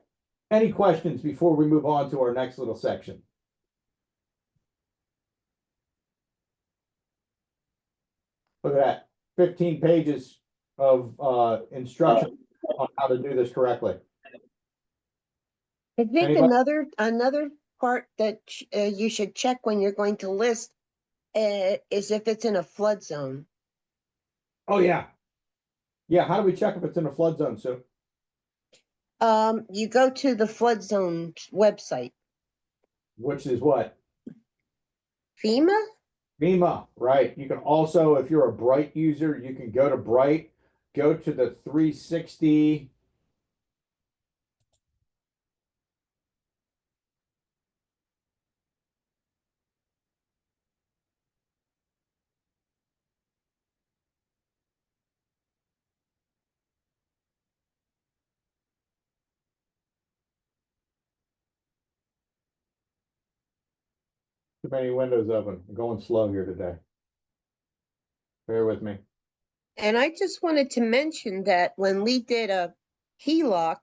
Any questions before we move on to our next little section? Look at that, 15 pages of instruction on how to do this correctly. I think Anybody? another part that you should check when you're going to list is if it's in a flood zone. Oh, yeah. Yeah, how do we check if it's in a flood zone, Sue? You go to the flood zone website. Which is what? FEMA? FEMA, right. You can also, if you're a Bright user, you can go to Bright, go to the 360. Too many windows open. I'm going slow here today. Bear with me. And I just wanted to mention that when we did a HELOC,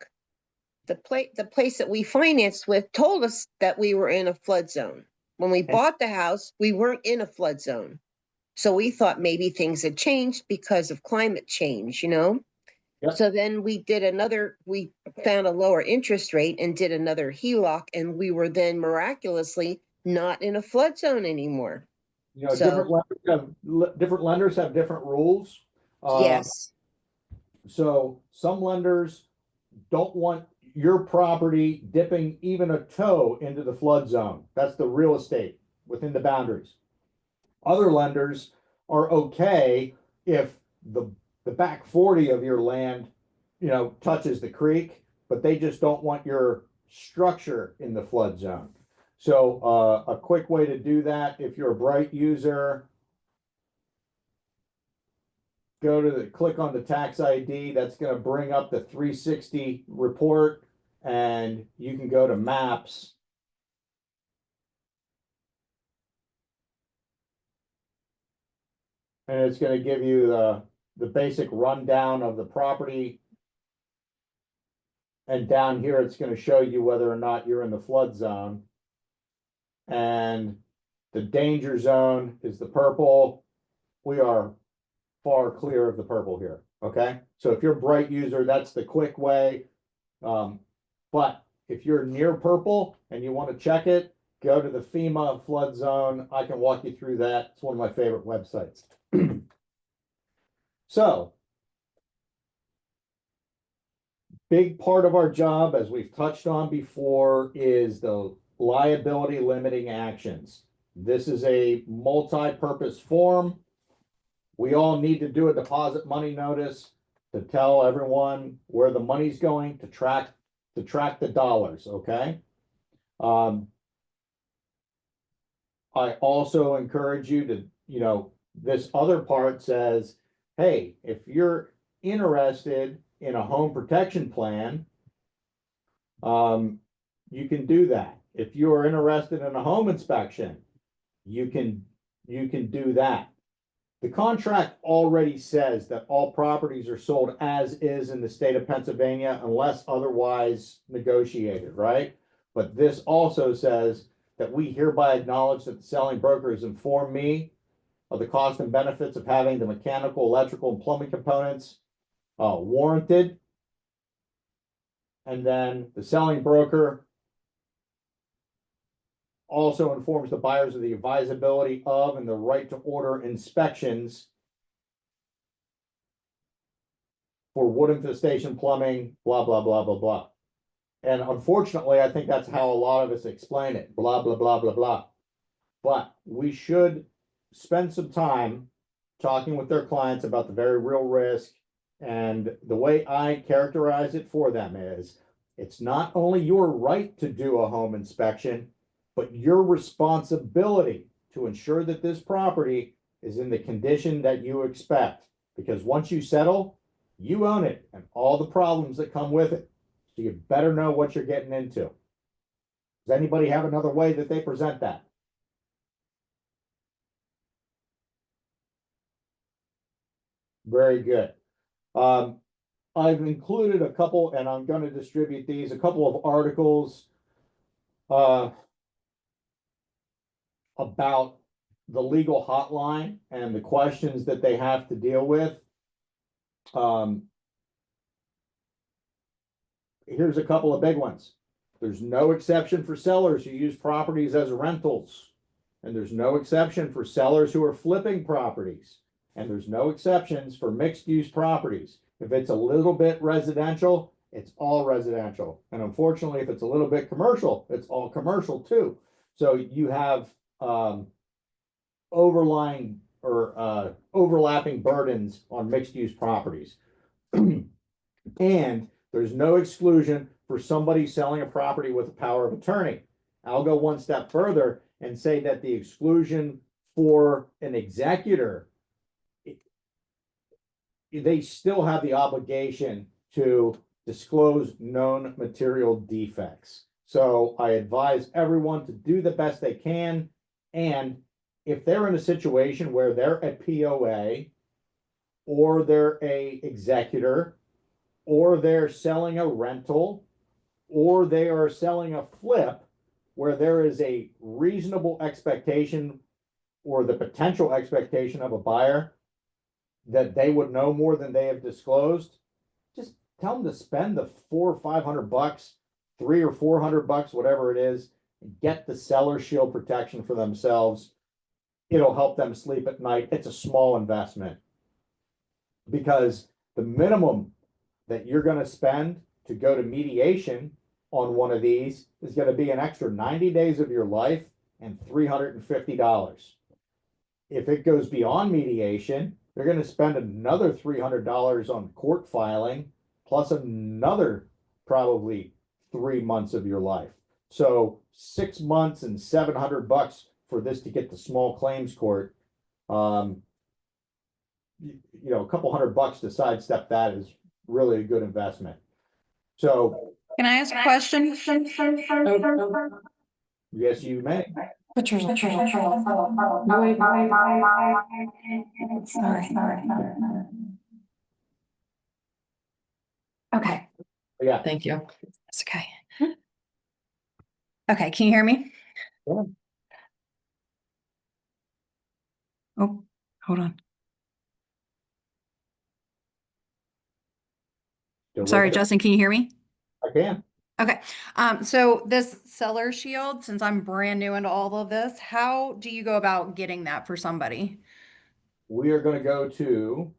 the place that we financed with told us that we were in a flood zone. When we bought the house, we weren't in a flood zone. So we thought maybe things had changed because of climate change, you know? Yep. So then we found a lower interest rate and did another HELOC, and we were then miraculously not in a flood zone anymore. You know, So- different lenders have different rules. Yes. So some lenders don't want your property dipping even a toe into the flood zone. That's the real estate within the boundaries. Other lenders are okay if the back 40 of your land, you know, touches the creek, but they just don't want your structure in the flood zone. So a quick way to do that, if you're a Bright user, go to click on the tax ID. That's going to bring up the 360 report, and you can go to maps. And it's going to give you the basic rundown of the property. And down here, it's going to show you whether or not you're in the flood zone. And the danger zone is the purple. We are far clear of the purple here. Okay. So if you're a Bright user, that's the quick way. But if you're near purple and you want to check it, go to the FEMA flood zone. I can walk you through that. It's one of my favorite websites. So, big part of our job, as we've touched on before, is the liability limiting actions. This is a multi-purpose form. We all need to do a deposit money notice to tell everyone where the money's going, to track the dollars, okay? I also encourage you to, you know, this other part says, hey, if you're interested in a home protection plan, you can do that. If you are interested in a home inspection, you can do that. The contract already says that all properties are sold as is in the state of Pennsylvania unless otherwise negotiated, right? But this also says that we hereby acknowledge that the selling broker has informed me of the cost and benefits of having the mechanical, electrical, and plumbing components warranted. And then the selling broker also informs the buyers of the advisability of and the right to order inspections for wood infestation, plumbing, blah, blah, blah, blah, blah. And unfortunately, I think that's how a lot of us explain it, blah, blah, blah, blah, blah. But we should spend some time talking with their clients about the very real risk. And the way I characterize it for them is, it's not only your right to do a home inspection, but your responsibility to ensure that this property is in the condition that you expect. Because once you settle, you own it and all the problems that come with it. So you better know what you're getting into. Does anybody have another way that they present that? Very good. I've included a couple, and I'm going to distribute these, a couple of articles about the legal hotline and the questions that they have to deal with. Here's a couple of big ones. There's no exception for sellers who use properties as rentals. And there's no exception for sellers who are flipping properties. And there's no exceptions for mixed use properties. If it's a little bit residential, it's all residential. And unfortunately, if it's a little bit commercial, it's all commercial too. So you have overlying or overlapping burdens on mixed use properties. And there's no exclusion for somebody selling a property with a power of attorney. I'll go one step further and say that the exclusion for an executor, they still have the obligation to disclose known material defects. So I advise everyone to do the best they can. And if they're in a situation where they're a POA or they're a executor or they're selling a rental or they are selling a flip where there is a reasonable expectation or the potential expectation of a buyer that they would know more than they have disclosed, just tell them to spend the $400 or $500, $300 or $400, whatever it is, and get the seller shield protection for themselves. It'll help them sleep at night. It's a small investment because the minimum that you're going to spend to go to mediation on one of these is going to be an extra 90 days of your life and $350. If it goes beyond mediation, they're going to spend another $300 on court filing, plus another probably 3 months of your life. So 6 months and $700 for this to get to small claims court. You know, a couple $100 to sidestep that is really a good investment. So Can I ask a question? yes, you may. Put yours on. Sorry. Okay, Yeah. thank you. It's okay. Okay, can you hear me? Yeah. Oh, hold on. Sorry, Justin, can you hear me? I can. Okay, so this seller shield, since I'm brand new into all of this, how do you go about getting that for somebody? We are going to go to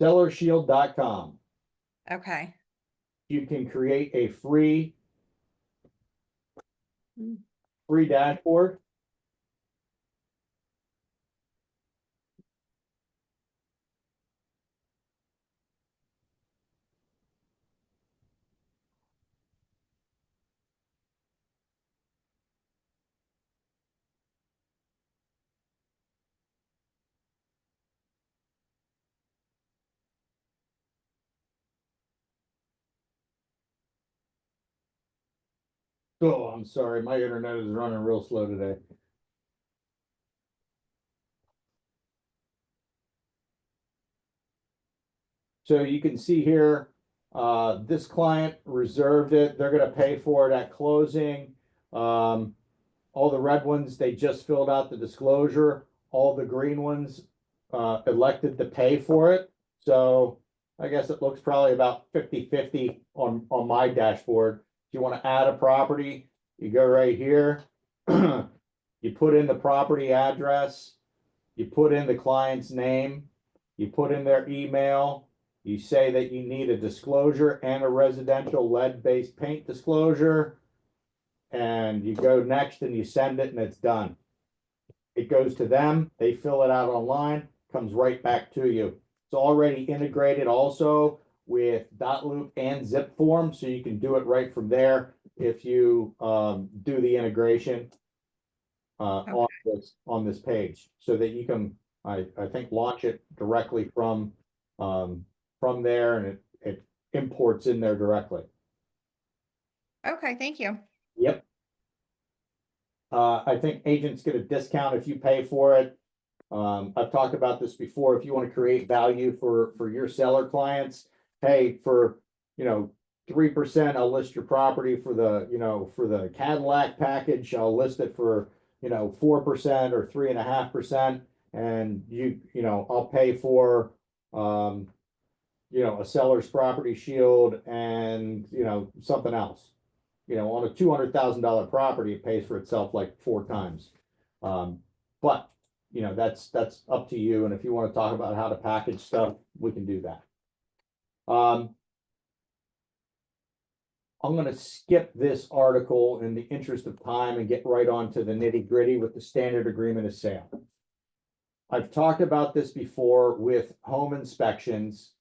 sellershield.com. Okay, You can create a free dashboard. Oh, I'm sorry, my internet is running real slow today. So you can see here, this client reserved it. They're gonna pay for it at closing. All the red ones, they just filled out the disclosure. All the green ones, elected to pay for it. So I guess it looks probably about 50-50 on my dashboard. If you want to add a property, you go right here. You put in the property address, you put in the client's name, you put in their email, you say that you need a disclosure and a residential lead-based paint disclosure, and you go next and you send it and it's done. It goes to them, they fill it out online, comes right back to you. It's already integrated also with Dotloop and Zip form, so you can do it right from there if you do the integration on this page, so that you can, I think, launch it directly from there, and it imports in there directly. Okay, thank you. Yep. I think agents get a discount if you pay for it. I've talked about this before. If you want to create value for your seller clients, hey, for 3%, I'll list your property. For the Cadillac package, I'll list it for 4% or 3.5%, and I'll pay for a seller's property shield and something else. On a $200,000 property, it pays for itself like 4 times. But that's up to you. And if you want to talk about how to package stuff, we can do that. I'm going to skip this article in the interest of time and get right on to the nitty gritty with the standard agreement of sale. I've talked about this before with home inspections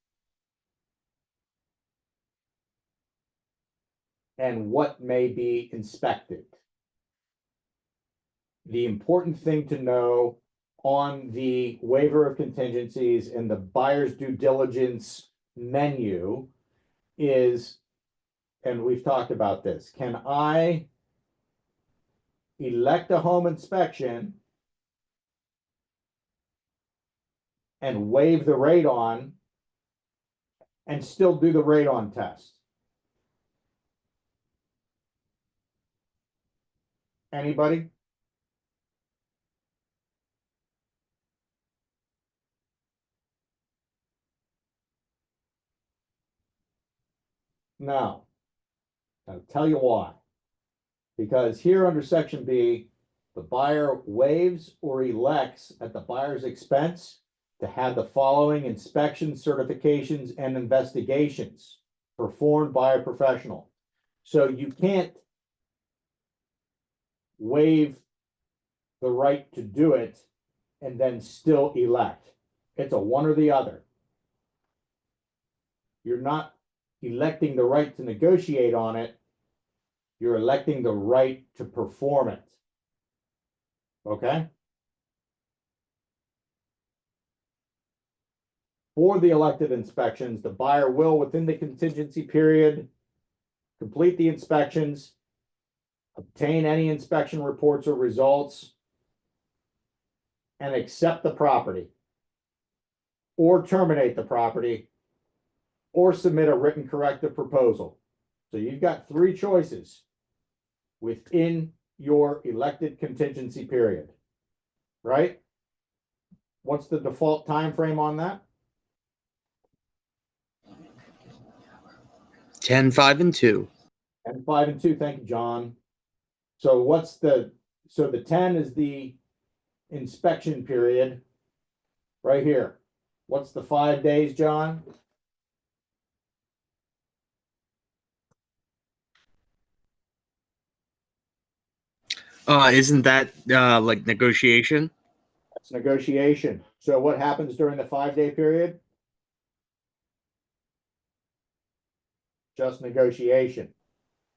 and what may be inspected. The important thing to know on the waiver of contingencies and the buyer's due diligence menu is, and we've talked about this, can I elect a home inspection and waive the radon and still do the radon test? Anybody? No. I'll tell you why. Because here under section B, the buyer waives or elects at the buyer's expense to have the following inspections, certifications, and investigations performed by a professional. So you can't waive the right to do it and then still elect. It's a one or the other. You're not electing the right to negotiate on it. You're electing the right to perform it. Okay? For the elected inspections, the buyer will, within the contingency period, complete the inspections, obtain any inspection reports or results, and accept the property, or terminate the property, or submit a written corrective proposal. So you've got 3 choices within your elected contingency period, right? What's the default time frame on that? 10, 5, and 2. And 5 and 2. Thank you, John. So the 10 is the inspection period right here. What's the 5 days, John? Isn't that like negotiation? That's negotiation. So what happens during the 5-day period? Just negotiation.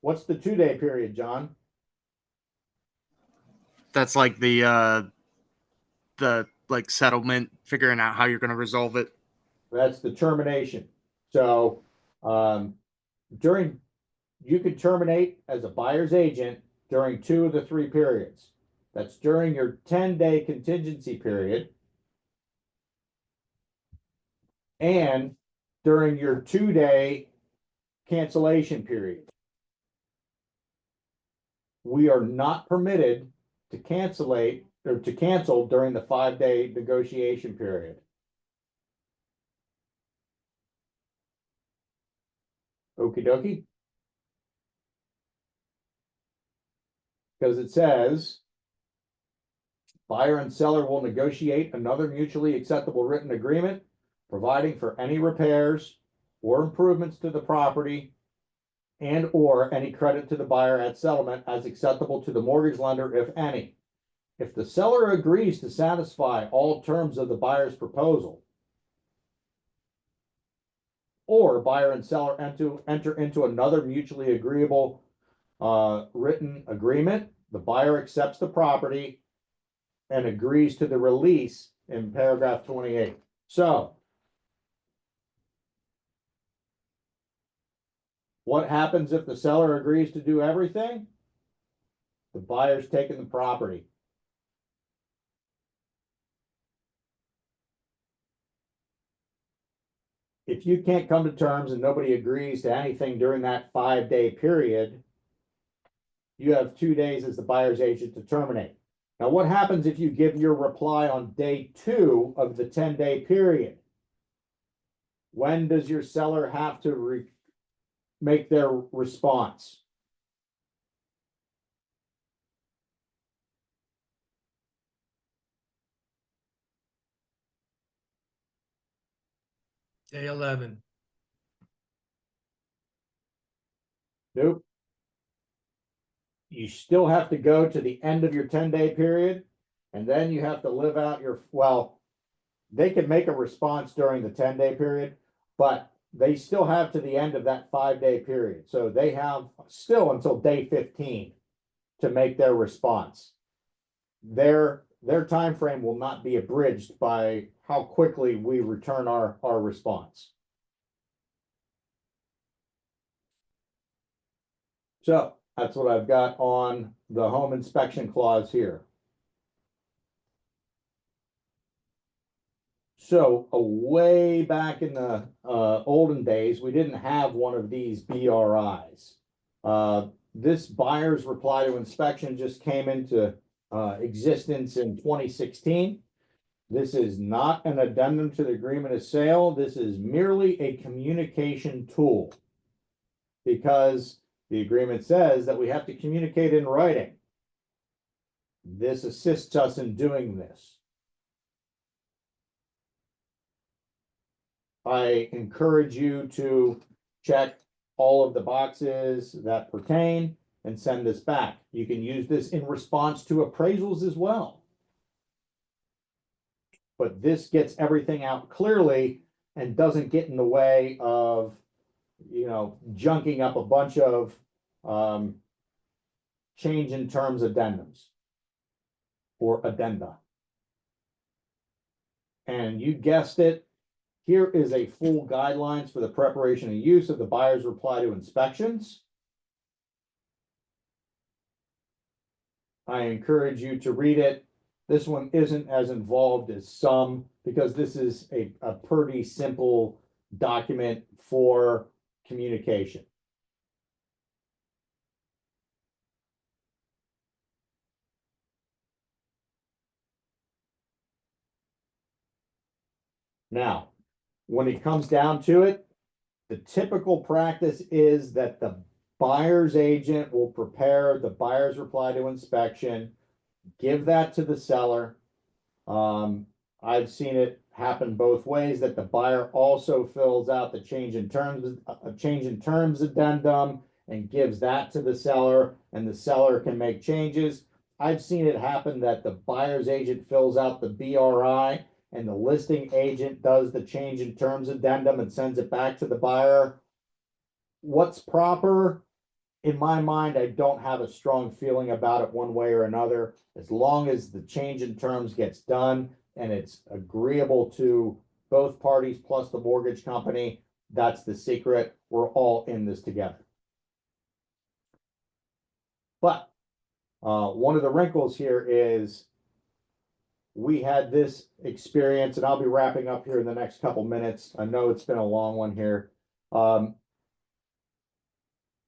What's the 2-day period, John? That's like the like settlement, figuring out how you're going to resolve it. That's the termination. So during you could terminate as a buyer's agent during 2 of the 3 periods. That's during your 10-day contingency period and during your 2-day cancellation period. We are not permitted to cancel during the 5-day negotiation period. Okie dokie. Because it says buyer and seller will negotiate another mutually acceptable written agreement, providing for any repairs or improvements to the property and or any credit to the buyer at settlement as acceptable to the mortgage lender, if any. If the seller agrees to satisfy all terms of the buyer's proposal, or buyer and seller enter into another mutually agreeable written agreement, the buyer accepts the property and agrees to the release in paragraph 28. So what happens if the seller agrees to do everything? The buyer's taking the property. If you can't come to terms and nobody agrees to anything during that 5-day period, you have 2 days as the buyer's agent to terminate. Now, what happens if you give your reply on day 2 of the 10-day period? When does your seller have to make their response? Day 11. Nope. You still have to go to the end of your 10-day period, and then you have to live out your, well, they can make a response during the 10-day period, but they still have to the end of that 5-day period. So they have still until day 15 to make their response. Their time frame will not be abridged by how quickly we return our response. So that's what I've got on the home inspection clause here. So way back in the olden days, we didn't have one of these BRIs. This buyer's reply to inspection just came into existence in 2016. This is not an addendum to the agreement of sale. This is merely a communication tool, because the agreement says that we have to communicate in writing. This assists us in doing this. I encourage you to check all of the boxes that pertain and send this back. You can use this in response to appraisals as well. But this gets everything out clearly and doesn't get in the way of, you know, junking up a bunch of change in terms addendums or addenda. And you guessed it, here is a full guidelines for the preparation and use of the buyer's reply to inspections. I encourage you to read it. This one isn't as involved as some, because this is a pretty simple document for communication. Now, when it comes down to it, the typical practice is that the buyer's agent will prepare the buyer's reply to inspection, give that to the seller. I've seen it happen both ways, that the buyer also fills out the change in terms addendum and gives that to the seller, and the seller can make changes. I've seen it happen that the buyer's agent fills out the BRI and the listing agent does the change in terms addendum and sends it back to the buyer. What's proper? In my mind, I don't have a strong feeling about it one way or another. As long as the change in terms gets done and it's agreeable to both parties plus the mortgage company, that's the secret. We're all in this together. But one of the wrinkles here is we had this experience, and I'll be wrapping up here in the next couple minutes. I know it's been a long one here.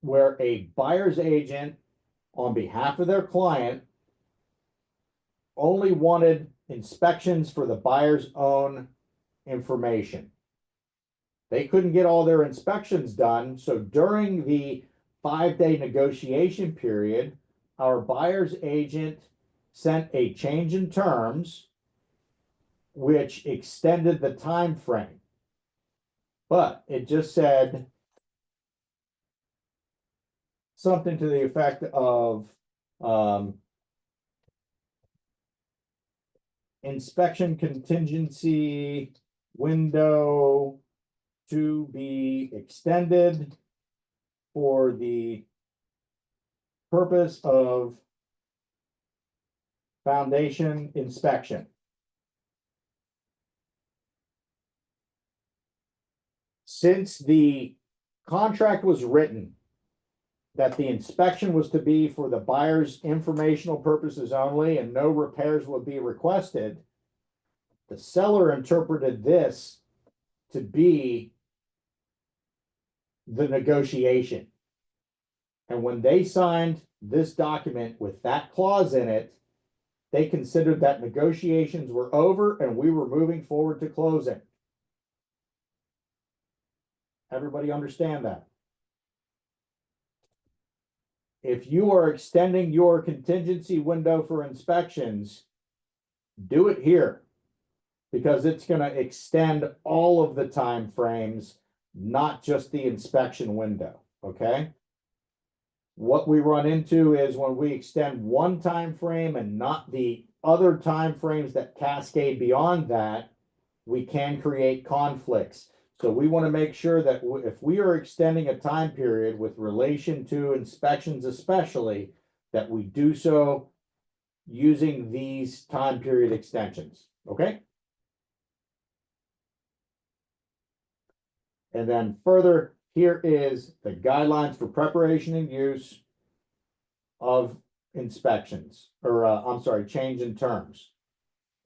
Where a buyer's agent on behalf of their client only wanted inspections for the buyer's own information. They couldn't get all their inspections done, so during the 5-day negotiation period, our buyer's agent sent a change in terms which extended the time frame. But it just said something to the effect of inspection contingency window to be extended for the purpose of foundation inspection. Since the contract was written that the inspection was to be for the buyer's informational purposes only and no repairs would be requested, the seller interpreted this to be the negotiation. And when they signed this document with that clause in it, they considered that negotiations were over and we were moving forward to closing. Everybody understand that? If you are extending your contingency window for inspections, do it here, because it's going to extend all of the time frames, not just the inspection window. Okay. What we run into is when we extend one time frame and not the other time frames that cascade beyond that, we can create conflicts. So we want to make sure that if we are extending a time period with relation to inspections especially, that we do so using these time period extensions, okay? And then further, here is the guidelines for preparation and use of inspections, or I'm sorry, change in terms.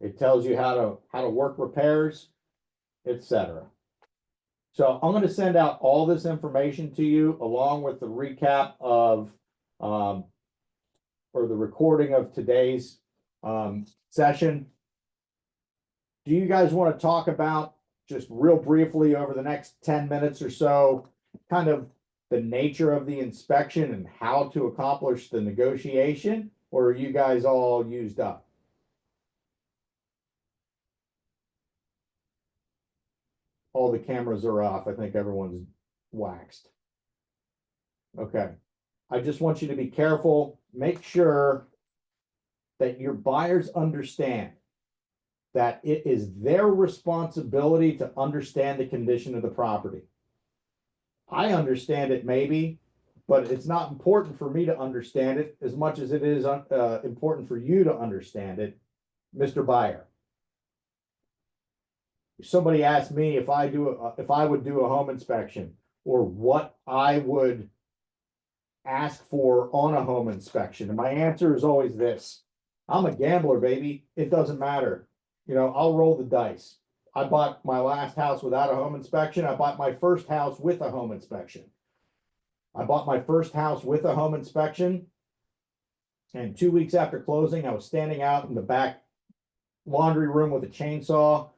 It tells you how to work repairs, etc. So I'm going to send out all this information to you along with the recap of or the recording of today's session. Do you guys want to talk about just real briefly over the next 10 minutes or so, kind of the nature of the inspection and how to accomplish the negotiation, or are you guys all used up? All the cameras are off. I think everyone's waxed. Okay. I just want you to be careful. Make sure that your buyers understand that it is their responsibility to understand the condition of the property. I understand it maybe, but it's not important for me to understand it as much as it is important for you to understand it, Mr. Buyer. Somebody asked me if I would do a home inspection or what I would ask for on a home inspection. And my answer is always this: I'm a gambler, baby. It doesn't matter. You know, I'll roll the dice. I bought my last house without a home inspection. I bought my first house with a home inspection. I bought my first house with a home inspection. And 2 weeks after closing, I was standing out in the back laundry room with a chainsaw,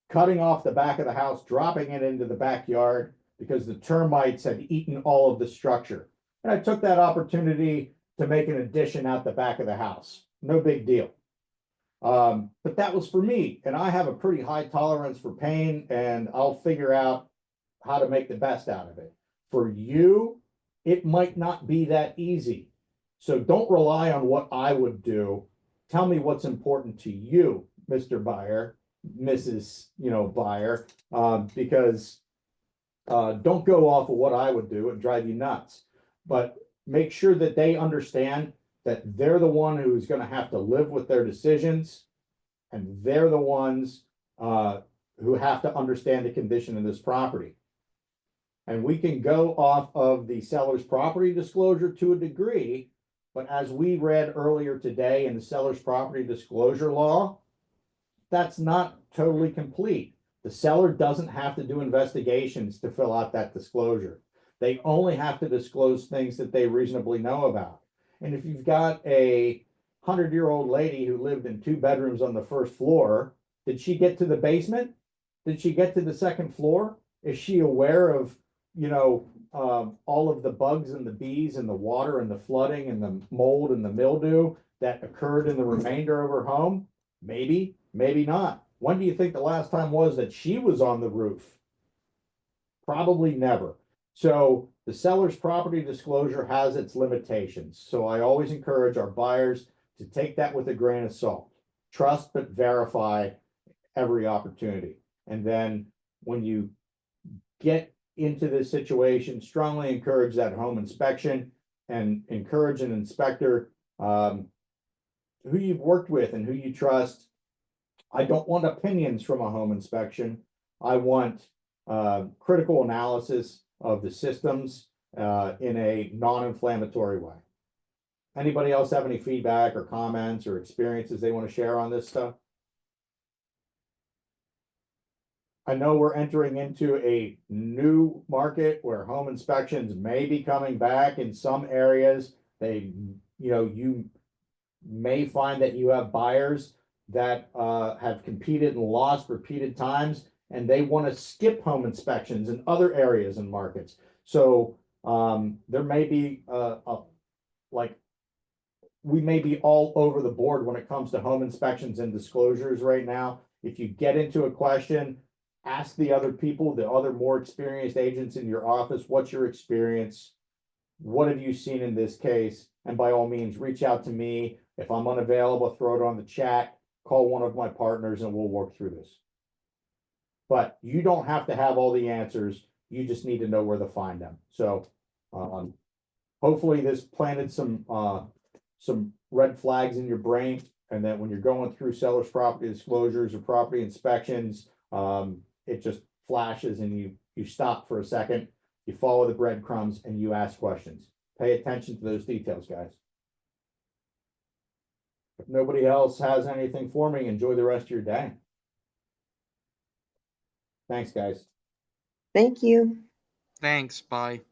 cutting off the back of the house, dropping it into the backyard because the termites had eaten all of the structure. And I took that opportunity to make an addition out the back of the house. No big deal. But that was for me, and I have a pretty high tolerance for pain, and I'll figure out how to make the best out of it. For you, it might not be that easy. So don't rely on what I would do. Tell me what's important to you, Mr. Buyer, Mrs. Buyer, because don't go off of what I would do. It'd drive you nuts. But make sure that they understand that they're the one who's going to have to live with their decisions, and they're the ones who have to understand the condition of this property. And we can go off of the seller's property disclosure to a degree, But as we read earlier today in the seller's property disclosure law, that's not totally complete. The seller doesn't have to do investigations to fill out that disclosure. They only have to disclose things that they reasonably know about. And if you've got a 100-year-old lady who lived in 2 bedrooms on the first floor, did she get to the basement? Did she get to the second floor? Is she aware of, all of the bugs and the bees and the water and the flooding and the mold and the mildew that occurred in the remainder of her home? Maybe, maybe not. When do you think the last time was that she was on the roof? Probably never. So the seller's property disclosure has its limitations. So I always encourage our buyers to take that with a grain of salt. Trust but verify every opportunity. And then when you get into this situation, strongly encourage that home inspection and encourage an inspector who you've worked with and who you trust. I don't want opinions from a home inspection. I want critical analysis of the systems in a non-inflammatory way. Anybody else have any feedback or comments or experiences they want to share on this stuff? I know we're entering into a new market where home inspections may be coming back in some areas. You may find that you have buyers that have competed and lost repeated times, and they want to skip home inspections in other areas and markets. So there may be we may be all over the board when it comes to home inspections and disclosures right now. If you get into a question, ask the other people, the other more experienced agents in your office, what's your experience? What have you seen in this case? And by all means, reach out to me. If I'm unavailable, throw it on the chat, call one of my partners, and we'll work through this. But you don't have to have all the answers. You just need to know where to find them. So hopefully this planted some red flags in your brain, and that when you're going through seller's property disclosures or property inspections, it just flashes and you stop for a second, you follow the breadcrumbs, and you ask questions. Pay attention to those details, guys. If nobody else has anything for me, enjoy the rest of your day. Thanks, guys. Thank you. Thanks. Bye.